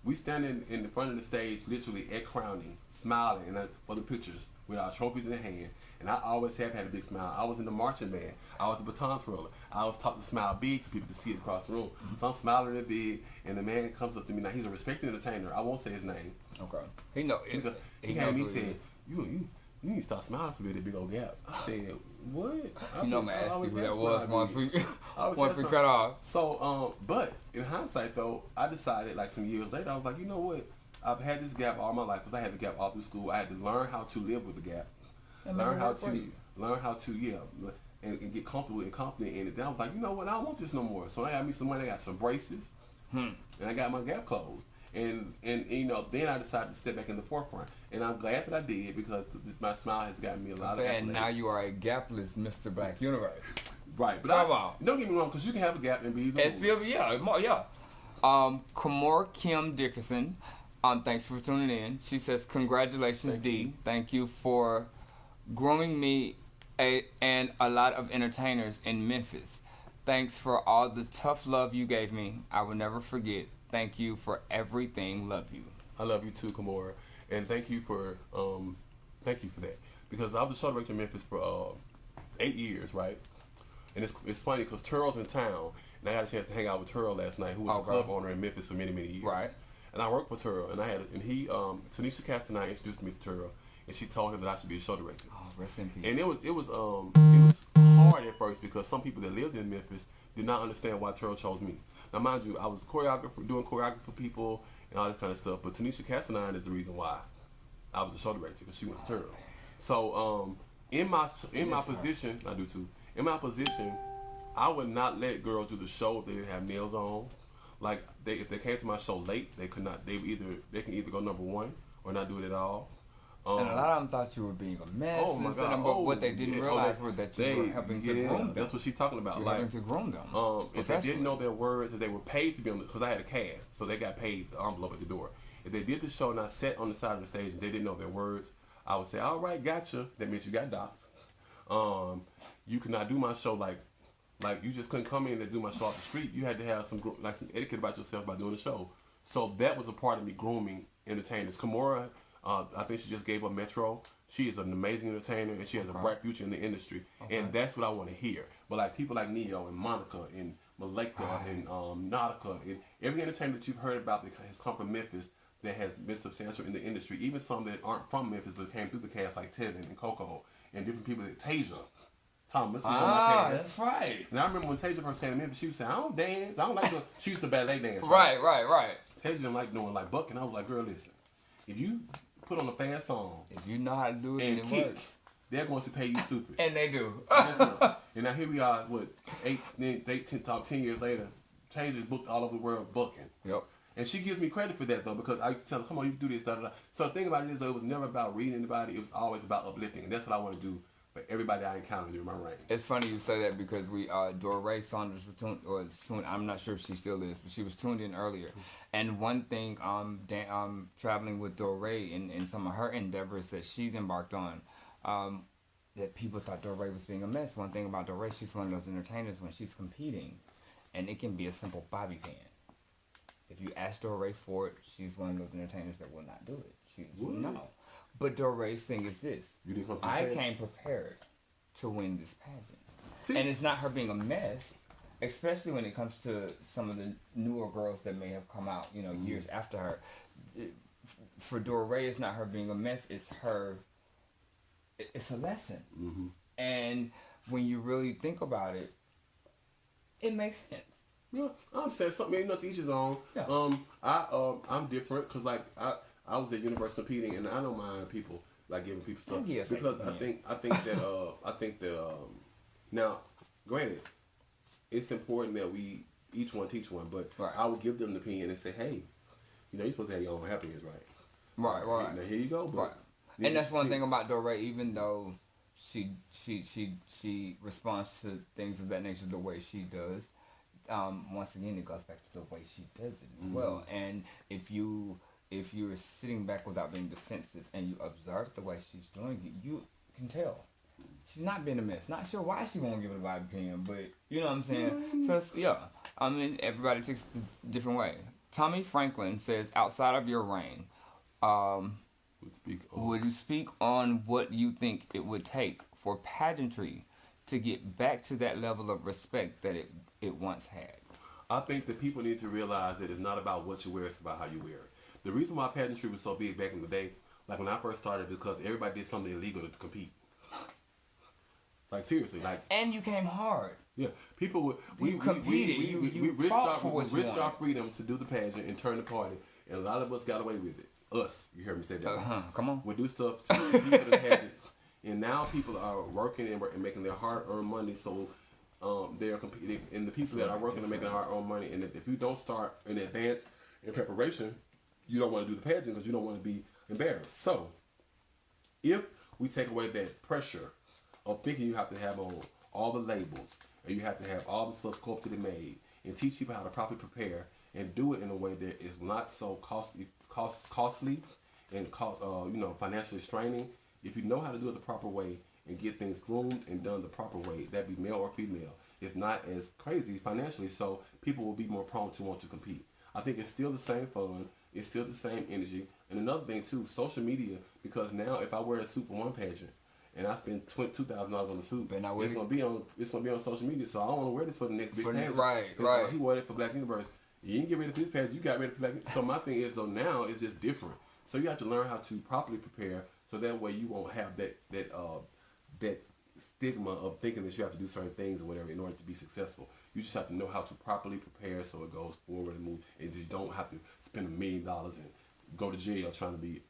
We standing in the front of the stage, literally at crowning, smiling for the pictures with our trophies in hand. And I always have had a big smile. I was in the marching band. I was the baton twirler. I always taught to smile big so people to see it across the room. So I'm smiling at big, and the man comes up to me. Now he's a respected entertainer. I won't say his name. Okay. He know. He had me saying, you need to start smiling for that big old gap. I said, what? You know, man, ask you who that was once we cut off. So, but in hindsight, though, I decided, like some years later, I was like, you know what? I've had this gap all my life because I had the gap all through school. I had to learn how to live with the gap, learn how to and get comfortable and confident in it. Then I was like, you know what? I don't want this no more. So I got me some money. I got some braces, and I got my gap closed. And you know, then I decided to step back in the forefront, and I'm glad that I did because my smile has gotten me a lot of accolades. And now you are a gapless Mr. Black Universe. Right, but don't get me wrong, because you can have a gap and be and still, yeah. Kamora Kim Dickerson, thanks for tuning in. She says, congratulations, D. Thank you for grooming me and a lot of entertainers in Memphis. Thanks for all the tough love you gave me. I will never forget. Thank you for everything. Love you. I love you too, Kamora, and thank you for that, because I was a show director in Memphis for 8 years, right? And it's funny because Turl's in town, and I got a chance to hang out with Turl last night, who was a club owner in Memphis for many years. Right. And I worked for Turl, and Tanisha Castanine introduced me to Turl, and she told him that I should be a show director. Oh, rest in peace. And it was hard at first because some people that lived in Memphis did not understand why Turl chose me. Now, mind you, I was doing choreography for people and all this kind of stuff, but Tanisha Castanine is the reason why I was a show director, because she went to Turl. So, in my position, I do too. In my position, I would not let girls do the show if they didn't have nails on. Like if they came to my show late, they could not. They can either go number one or not do it at all. And a lot of them thought you were being a mess. Oh my God! But what they didn't realize was that you were helping to groom them. That's what she's talking about. You're helping to groom them. If they didn't know their words, if they were paid to be on, because I had a cast, so they got paid the envelope at the door. If they did the show and I sat on the side of the stage and they didn't know their words, I would say, "All right, gotcha." That means you got docked. You could not do my show like you just couldn't come in and do my show off the street. You had to have some etiquette about yourself by doing the show. So that was a part of me grooming entertainers. Kamora, I think she just gave up Metro. She is an amazing entertainer, and she has a bright future in the industry. And that's what I want to hear. But like people like Neo and Monica and Malika and Nautica and every entertainer that you've heard about that has come from Memphis that has been substantial in the industry, even some that aren't from Memphis but came through the cast like Tevin and Coco and different people like Tasia. Thomas was on my cast. That's right. And I remember when Tasia first came to Memphis, she was saying, I don't dance. I don't like she used to ballet dance. Right. Tasia didn't like doing like bucking. I was like, girl, listen, if you put on a fast song, if you know how to do it, and it kick, works. They're going to pay you stupid. And they do. And now here we are, 10 years later, Tasia's booked all over the world bucking. Yep. And she gives me credit for that, though, because I tell her, come on, you can do this, da, da, da. So the thing about it is, though, it was never about reading anybody. It was always about uplifting. And that's what I want to do for everybody I encountered in my reign. It's funny you say that because we Doree Saunders was tuned. I'm not sure if she still is, but she was tuned in earlier. And one thing, traveling with Doree in some of her endeavors that she's embarked on, that people thought Doree was being a mess. One thing about Doree, she's one of those entertainers when she's competing, and it can be a simple bobby pin. If you ask Doree for it, she's one of those entertainers that will not do it. No. But Doree's thing is this: I came prepared to win this pageant, and it's not her being a mess, especially when it comes to some of the newer girls that may have come out, years after her. For Doree, it's not her being a mess; it's her. It's a lesson, and when you really think about it, it makes sense. Yeah, I understand something. To each his own. Yeah. I'm different because I was at university competing, and I don't mind people giving people stuff because I think that now, granted, it's important that we each one teach one, but right. I would give them the opinion and say, hey, you're supposed to have your own happiness, right? Right. Now here you go, right. And that's one thing about Doree, even though she responds to things of that nature the way she does. Once again, it goes back to the way she does it as well. And if you're sitting back without being defensive and you observe the way she's doing it, you can tell she's not being a mess. Not sure why she won't give it a vibe opinion, but you know what I'm saying. So I mean, everybody takes it a different way. Tommy Franklin says, outside of your reign, would you speak on what you think it would take for pageantry to get back to that level of respect that it once had? I think that people need to realize that it's not about what you wear, it's about how you wear it. The reason why pageantry was so big back in the day, like when I first started, because everybody did something illegal to compete. Seriously, and you came hard. Yeah, people would. We competed. We risked our freedom to do the pageant and turn the party, and a lot of us got away with it. Us, you heard me say that. Come on. We do stuff to compete for the pageants, and now people are working and making their hard-earned money. So they are competing, and the people that are working are making hard-earned money. And if you don't start in advance in preparation, you don't want to do the pageant because you don't want to be embarrassed. So if we take away that pressure of thinking you have to have on all the labels and you have to have all the stuff sculpted and made, and teach people how to properly prepare and do it in a way that is not so costly and financially straining. If you know how to do it the proper way and get things groomed and done the proper way, that be male or female, it's not as crazy financially, so people will be more prone to want to compete. I think it's still the same fun, it's still the same energy. And another thing too, social media, because now if I wear a suit for one pageant and I spend $2,000 on the suit, it's gonna be on social media. So I don't want to wear this for the next big pageant. Right. He wore it for Black Universe. You didn't get ready for this pageant, you got ready for Black. So my thing is though, now it's just different. So you have to learn how to properly prepare, so that way you won't have that stigma of thinking that you have to do certain things or whatever in order to be successful. You just have to know how to properly prepare so it goes forward and move, and you don't have to spend $1 million and go to jail trying to be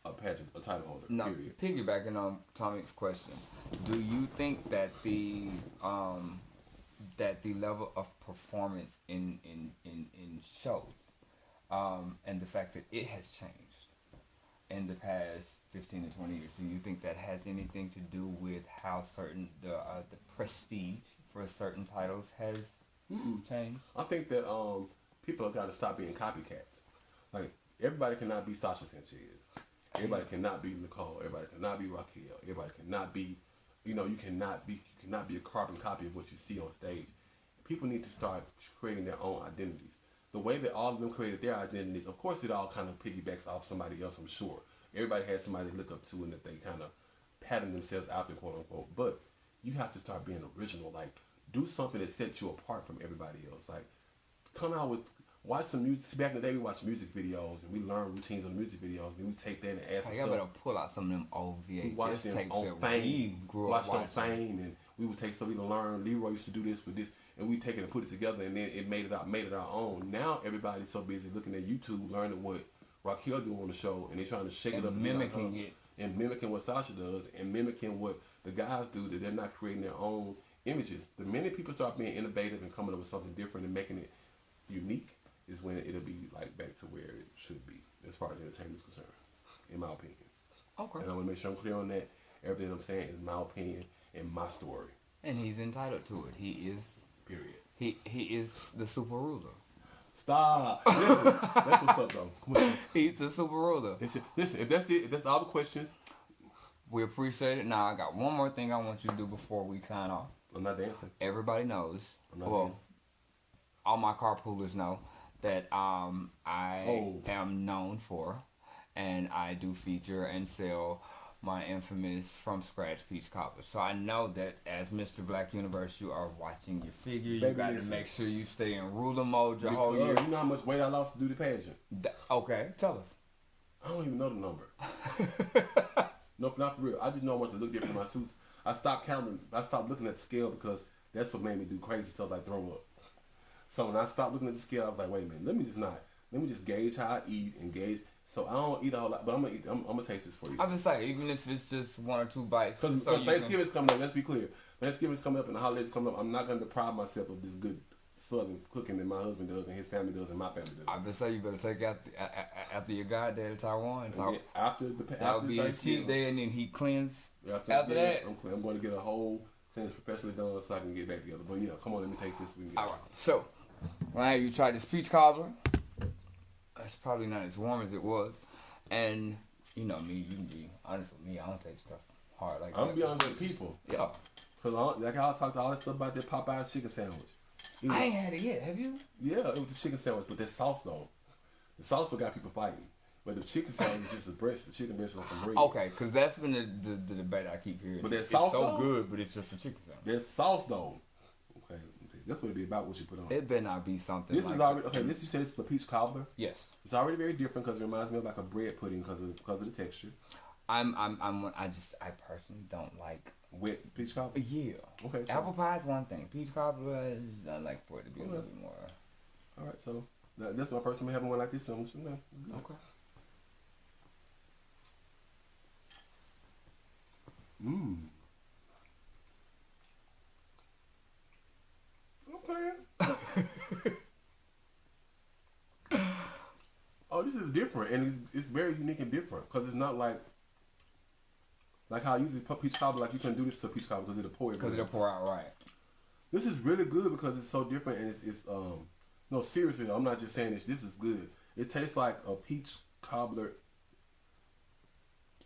a title holder. Now, period. Piggybacking on Tommy's question, do you think that the level of performance in shows and the fact that it has changed in the past 15 to 20 years, do you think that has anything to do with how the prestige for certain titles has changed? I think that people have got to stop being copycats. Everybody cannot be Stasha Sanchez. Everybody cannot be Nicole. Everybody cannot be Raquel. Everybody cannot be, you cannot be a carbon copy of what you see on stage. People need to start creating their own identities. The way that all of them created their identities, of course, it all kind of piggybacks off somebody else, I'm sure. Everybody has somebody to look up to and that they kind of pattern themselves after, quote unquote. But you have to start being original. Do something that sets you apart from everybody else. Come out with, watch some music. Back in the day, we watched music videos and we learned routines on the music videos. And we take that and add some stuff. I better pull out some of them old VHS tapes on Fame. Watched on Fame, and we would take stuff we learn. Leroy used to do this with this, and we take it and put it together, and then it made it our own. Now everybody's so busy looking at YouTube, learning what Raquel do on the show, and they're trying to shake it up and mimicking it, and mimicking what Sasha does, and mimicking what the guys do. That they're not creating their own images. The minute people start being innovative and coming up with something different and making it unique, is when it'll be back to where it should be as far as entertainment is concerned, in my opinion. Okay. And I want to make sure I'm clear on that. Everything I'm saying is my opinion and my story. And he's entitled to it. He is. Period. He is the super ruler. Stop. Listen, that's what's up, though. Come on. He's the super ruler. Listen, if that's all the questions, We appreciate it. Now I got one more thing I want you to do before we sign off. I'm not dancing. Everybody knows. I'm not Well, dancing. all my carpoolers know that I am known for, and I do feature and sell my infamous from scratch peach cobbler. So I know that as Mr. Black Universe, you are watching your figure. You got to make sure you stay in ruler mode your whole year. You know how much weight I lost to do the pageant? Okay, tell us. I don't even know the number. No, not for real. I just know I want to look different in my suits. I stopped counting. I stopped looking at the scale because that's what made me do crazy stuff like throw up. So when I stopped looking at the scale, I was like, wait a minute, let me just gauge how I eat and gauge. So I don't eat a whole lot, but I'm gonna taste this for you. I'm just saying, even if it's just 1 or 2 bites. Because Thanksgiving's coming up. Let's be clear. Thanksgiving's coming up and the holidays coming up. I'm not gonna deprive myself of this good Southern cooking that my husband does and his family does and my family does. I'm just saying, you better take out after your goddad to Taiwan. So after that would be a cheat day, and then he cleanse. After that, I'm going to get a whole cleanse professionally done so I can get back together. But yeah, come on, let me taste this. All right. So now you try this peach cobbler. It's probably not as warm as it was, and you know me. You can be honest with me. I don't take stuff hard like that. I'm gonna be honest with people. Yeah. Cause like I talked all this stuff about that Popeye's chicken sandwich. I ain't had it yet. Have you? Yeah, it was a chicken sandwich, but that sauce though. The sauce what got people fighting. But the chicken sandwich is just the chicken breast on some bread. Okay, because that's been the debate I keep hearing. But that it's sauce so though, good, but it's just a chicken sandwich. That sauce though. Okay, that's what it be about. What you put on. It better not be something. This like is already okay. This you said it's the peach cobbler. Yes. It's already very different because it reminds me of like a bread pudding because of the texture. I personally don't like wet peach cobbler. Yeah. Okay. So. Apple pie is one thing. Peach cobbler, I like for it to be a little bit more. All right, so that's my first time having one like this. So it's good. Okay. Mmm. Okay. Oh, this is different, and it's very unique and different because it's not like how I usually put peach cobbler. Like you couldn't do this to peach cobbler because it'll pour. Because it'll pour out right. This is really good because it's so different, and it's no, seriously though, I'm not just saying this. This is good. It tastes like a peach cobbler.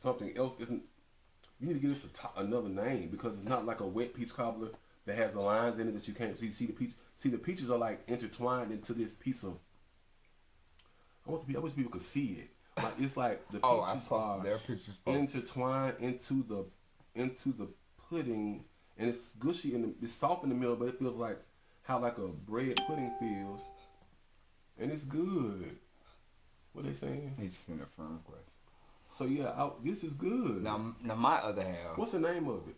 Something else isn't. You need to give this another name because it's not like a wet peach cobbler that has the lines in it that you can't see. See the peach. See the peaches are like intertwined into this piece of. I wish people could see it. Like it's like the peaches are their pictures intertwined into the pudding, and it's gushy and it's soft in the middle, but it feels like how like a bread pudding feels, and it's good. What they saying? He just sent a friend request. So yeah, this is good. Now my other half. What's the name of it?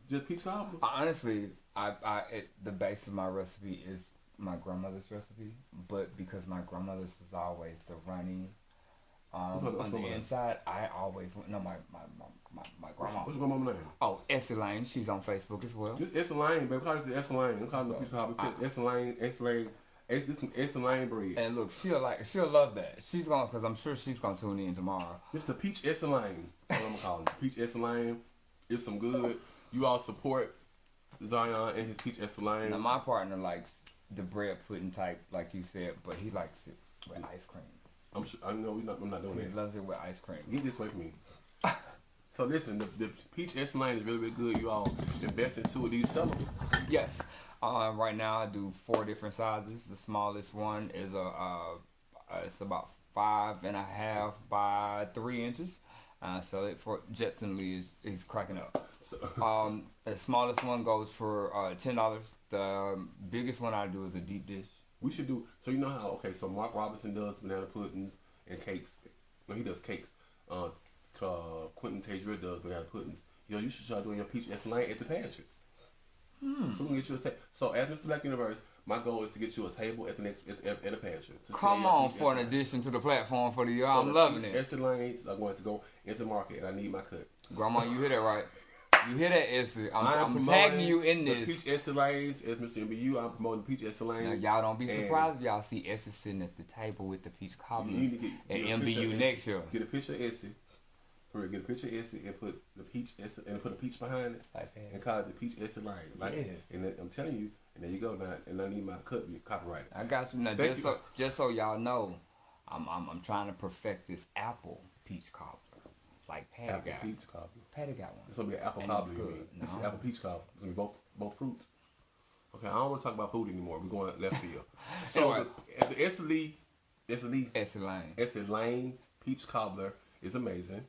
Just peach cobbler? Honestly, the base of my recipe is my grandmother's recipe, but because my grandmother's was always the running on the inside, I always my grandma. What's your grandma's name? Oh, Essie Lane. She's on Facebook as well. This Essie Lane, baby. Call this Essie Lane. I'm calling the peach cobbler. Essie Lane. This some Essie Lane bread. And look, she'll love that. She's gonna, because I'm sure she's gonna tune in tomorrow. This the peach Essie Lane. That's what I'm calling it. Peach Essie Lane. It's some good. You all support Zion and his peach Essie Lane. Now my partner likes the bread pudding type, like you said, but he likes it with ice cream. I'm sure. I know I'm not doing that. He loves it with ice cream. Get this away from me. So listen, the peach Essie Lane is really, really good. You all invest into it. Do you sell them? Yes. Right now I do 4 different sizes. The smallest one is it's about 5.5 by 3 inches. So it for Jetson Lee is cracking up. So, the smallest one goes for $10. The biggest one I do is a deep dish. We should do, so you know how, okay, so Mark Robinson does banana puddings and cakes. No, he does cakes. Quentin Tejera does banana puddings. You know, you should try doing your peach Essie Lane at the pageants. So we can get you a table. So as Mr. Black Universe, my goal is to get you a table at the next at a pageant. Come on, for an addition to the platform for the year. I'm loving it. Essie Lanes are going to go into market, and I need my cut. Grandma, you hear that right? You hear that, Essie? I'm tagging you in this. Peach Essie Lanes as Mr. MBU. I'm promoting Peach Essie Lanes. Now, y'all don't be surprised if y'all see Essie sitting at the table with the peach cobbler at MBU next year. Get a picture of Essie For real, get a picture of Essie and put the peach Essie and put a peach behind it Like that. and call it the peach Essie line. Like, Yes. and then, I'm telling you, and there you go now. And I need my copyright. I got you now. Thank you. Just so y'all know, I'm trying to perfect this apple peach cobbler, like Patty Apple got. peach cobbler. Patty got one. It's gonna be an apple And cobbler. it's You good. mean? This is No. apple peach cobbler. It's gonna be both fruits. Okay, I don't want to talk about food anymore. We're going left field. So Anyway. the Essie Lane. Essie Lane peach cobbler is amazing.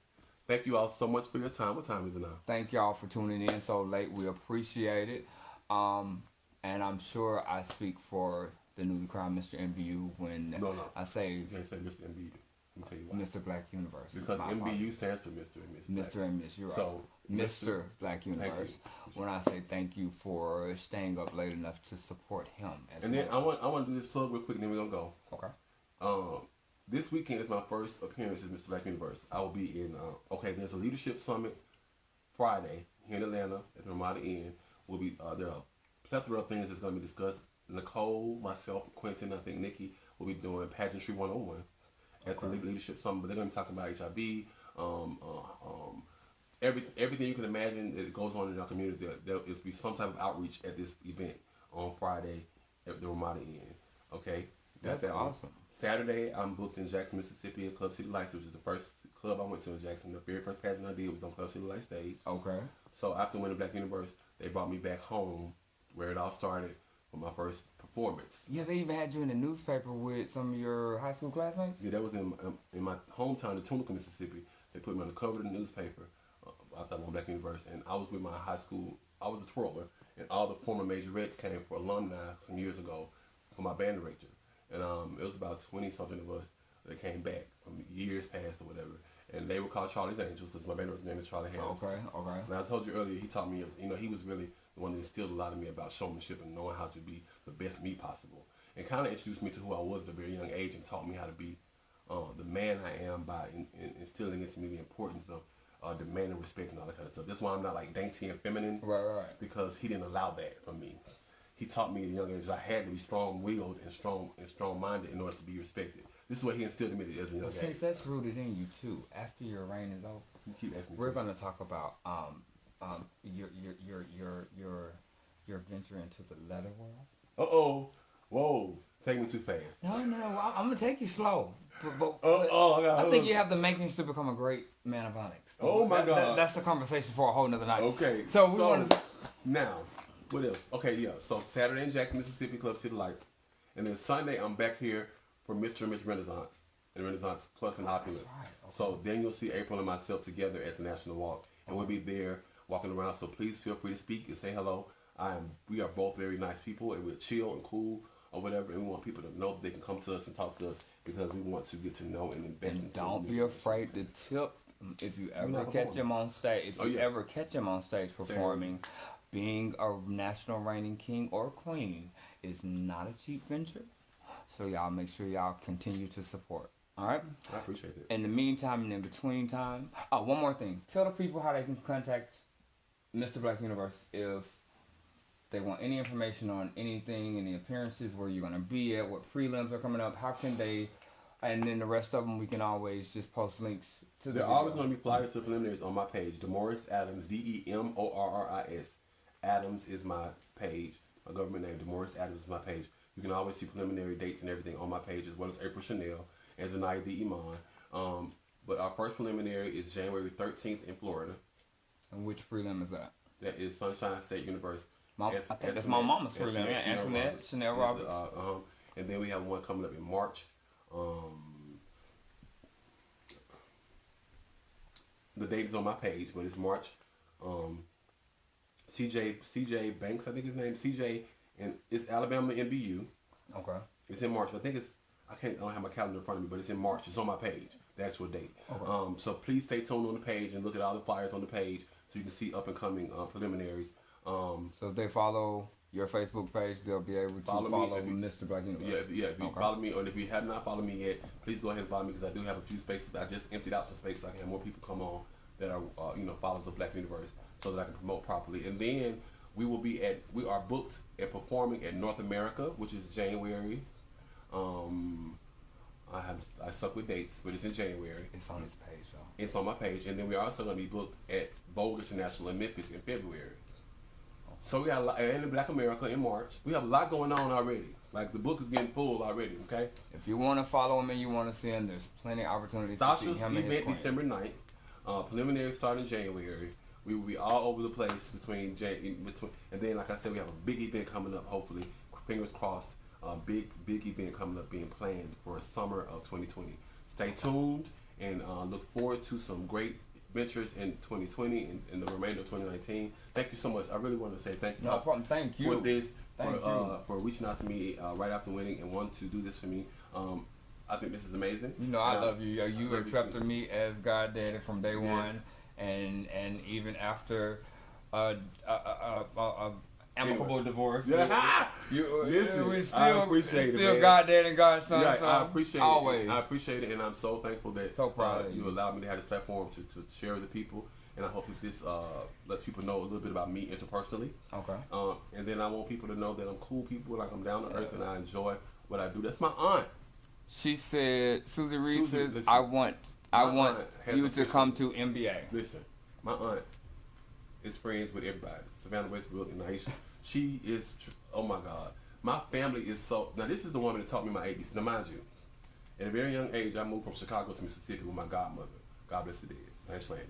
Thank you all so much for your time. What time is it now? Thank y'all for tuning in so late. We appreciate it. And I'm sure I speak for the newly crowned Mr. MBU when No. I say You can't say Mr. MBU. Let me tell you why. Mr. Black Universe. Because My MBU apologies. stands for Mr. and Miss Black. Mr. and Miss, you're right. So, Mr. Black Thank Universe. you. When I say thank you for staying up late enough to support him as And then I well. want to do this plug real quick, and then we're gonna go. Okay. This weekend is my first appearance as Mr. Black Universe. I will be in. There's a leadership summit Friday here in Atlanta at the Ramada Inn. We'll be there are a plethora of things that's going to be discussed. Nicole, myself, Quentin, I think Nikki will be doing pageantry 101 at the leadership summit. But they're going to be talking about HIV, everything you can imagine that goes on in our community. There will be some type of outreach at this event on Friday at the Ramada Inn. Okay, That's that one. awesome. Saturday, I'm booked in Jackson, Mississippi at Club City Lights, which is the first club I went to in Jackson. The very first pageant I did was on Club City Lights stage. Okay. So after winning Black Universe, they brought me back home where it all started with my first performance. Yeah, they even had you in the newspaper with some of your high school classmates? Yeah, that was in my hometown of Tunica, Mississippi. They put me on the cover of the newspaper after I won Black Universe, and I was with my high school. I was a twirler, and all the former majorettes came for alumni some years ago for my band director. And it was about 20-something of us that came back from years past or whatever. And they were called Charlie's Angels because my band director's name is Charlie Harris. Okay. And I told you earlier, he taught me, he was really the one that instilled a lot of me about showmanship and knowing how to be the best me possible. And kind of introduced me to who I was at a very young age and taught me how to be the man I am by instilling into me the importance of demanding respect and all that kind of stuff. That's why I'm not like dainty and feminine. Right. Because he didn't allow that from me. He taught me at a young age I had to be strong-willed and strong-minded in order to be respected. This is what he instilled in me as a young Well, age. since that's rooted in you too, after your reign is over, You keep asking me we're questions. going to talk about your venture into the leather world. Whoa, take me too fast. No, I'm gonna take you slow. But I think you have the makings to become a great man of onyx. Oh my God. That's the conversation for a whole nother night. Okay, So we want to. now, what else? Okay, yeah. So Saturday in Jackson, Mississippi, Club City Lights, and then Sunday I'm back here for Mr. and Miss Renaissance and Renaissance Plus and Opulence. right, okay. So then you'll see April and myself together at the National Walk, and we'll be there walking around. So please feel free to speak and say hello. We are both very nice people, and we're chill and cool or whatever, and we want people to know that they can come to us and talk to us because we want to get to know and invest in. And don't be afraid to tip if you ever catch him on stage. If you ever catch him on stage performing, being a national reigning king or queen is not a cheap venture. So y'all make sure y'all continue to support. All right. I appreciate it. In the meantime and in between time, one more thing. Tell the people how they can contact Mr. Black Universe if they want any information on anything, any appearances, where you're going to be at, what prelims are coming up. How can they? And then the rest of them, we can always just post links to the There are video. always going to be flyers to preliminaries on my page. Demoris Adams, Demorris. Adams is my page. My government name, Demoris Adams, is my page. You can always see preliminary dates and everything on my page, as well as April Chanel and Zanaya D. Iman. But our first preliminary is January 13th in Florida. And which prelim is that? That is Sunshine State University. I think that's my mama's prelim. Yeah, Antoinette Chanel Roberts. And then we have one coming up in March. The date is on my page, but it's March. CJ Banks, I think his name is CJ, and it's Alabama MBU. Okay. It's in March. I don't have my calendar in front of me, but it's in March. It's on my page, the actual date. Okay. So please stay tuned on the page and look at all the flyers on the page so you can see up and coming preliminaries. So if they follow your Facebook page, they'll be able to follow Mr. Black Universe. Yeah. If you follow me, or if you have not followed me yet, please go ahead and follow me because I do have a few spaces. I just emptied out some spaces so I can have more people come on that are followers of Black Universe, so that I can promote properly. And then we are booked and performing at North America, which is January. I suck with dates, but it's in January. It's on his page, though. It's on my page. And then we're also going to be booked at Bold International in Memphis in February. So we got a lot, and in Black America in March. We have a lot going on already. Like, the book is getting full already, okay? If you want to follow him and you want to see him, there's plenty of opportunities to see Sasha's him and his event queen. December 9th. Preliminary starting January. We will be all over the place between, and then, like I said, we have a big event coming up, hopefully. Fingers crossed. Big event coming up being planned for summer of 2020. Stay tuned and look forward to some great ventures in 2020 and the remainder of 2019. Thank you so much. I really want to say thank you. No problem. Thank you. For this, Thank you. for reaching out to me right after winning and wanting to do this for me. I think this is amazing. You know, I love you. You love you accepted too. me as God Daddy from day Yes. one, and even after amicable divorce. Yeah. We Listen, still, I appreciate it, still man. God Daddy and God Son. Yeah, so I appreciate always. it. I appreciate it, and I'm so thankful that So proud of you you. allowed me to have this platform to share with the people. And I hope that this lets people know a little bit about me interpersonally. Okay. And then I want people to know that I'm cool people, like I'm down to earth, and I enjoy what I do. That's my aunt. She said, Susie Reed Susie, says, listen, I want aunt has you a to vision. come to MBA. Listen, my aunt is friends with everybody. Savannah Westbrook and Aisha. She is, oh my God. My family is so, now this is the woman that taught me my ABC. Now mind you, at a very young age, I moved from Chicago to Mississippi with my godmother. God bless the dead. Lance Landon.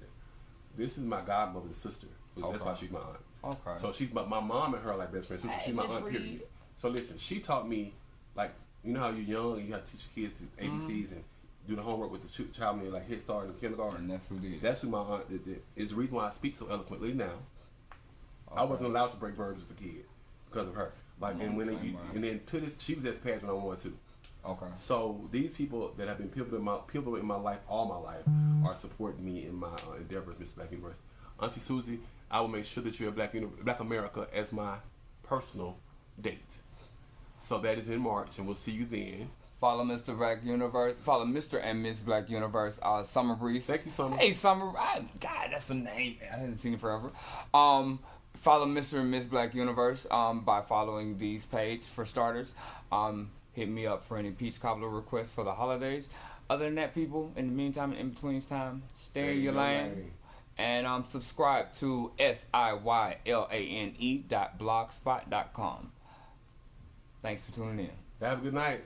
This is my godmother's sister. That's Okay. why she's my aunt. Okay. So she's my mom and her are like best friends. She's my Miss aunt, Reed. period. So listen, she taught me, like, you know how you're young and you have to teach kids to ABCs and do the homework with the child in like Head Start and kindergarten. And that's who did. That's who my aunt did. Is the reason why I speak so eloquently now. I wasn't allowed to break verbs as a kid because of her. Like, and when Same you, way. and then to this, she was at the pageant when I won too. Okay. So these people that have been pivotal in my life, all my life, are supporting me in my endeavors, Mr. Black Universe. Auntie Susie, I will make sure that you're at Black America as my personal date. So that is in March, and we'll see you then. Follow Mr. Black Universe. Follow Mr. and Miss Black Universe. Summer Breeze. Thank you, Summer. Hey, Summer. God, that's a name. I haven't seen it forever. Follow Mr. and Miss Black Universe by following these page for starters. Hit me up for any peach cobbler requests for the holidays. Other than that, people, in the meantime, in between time, stay in your lane. And subscribe to SIYLANE.blogspot.com. Thanks for tuning in. Have a good night.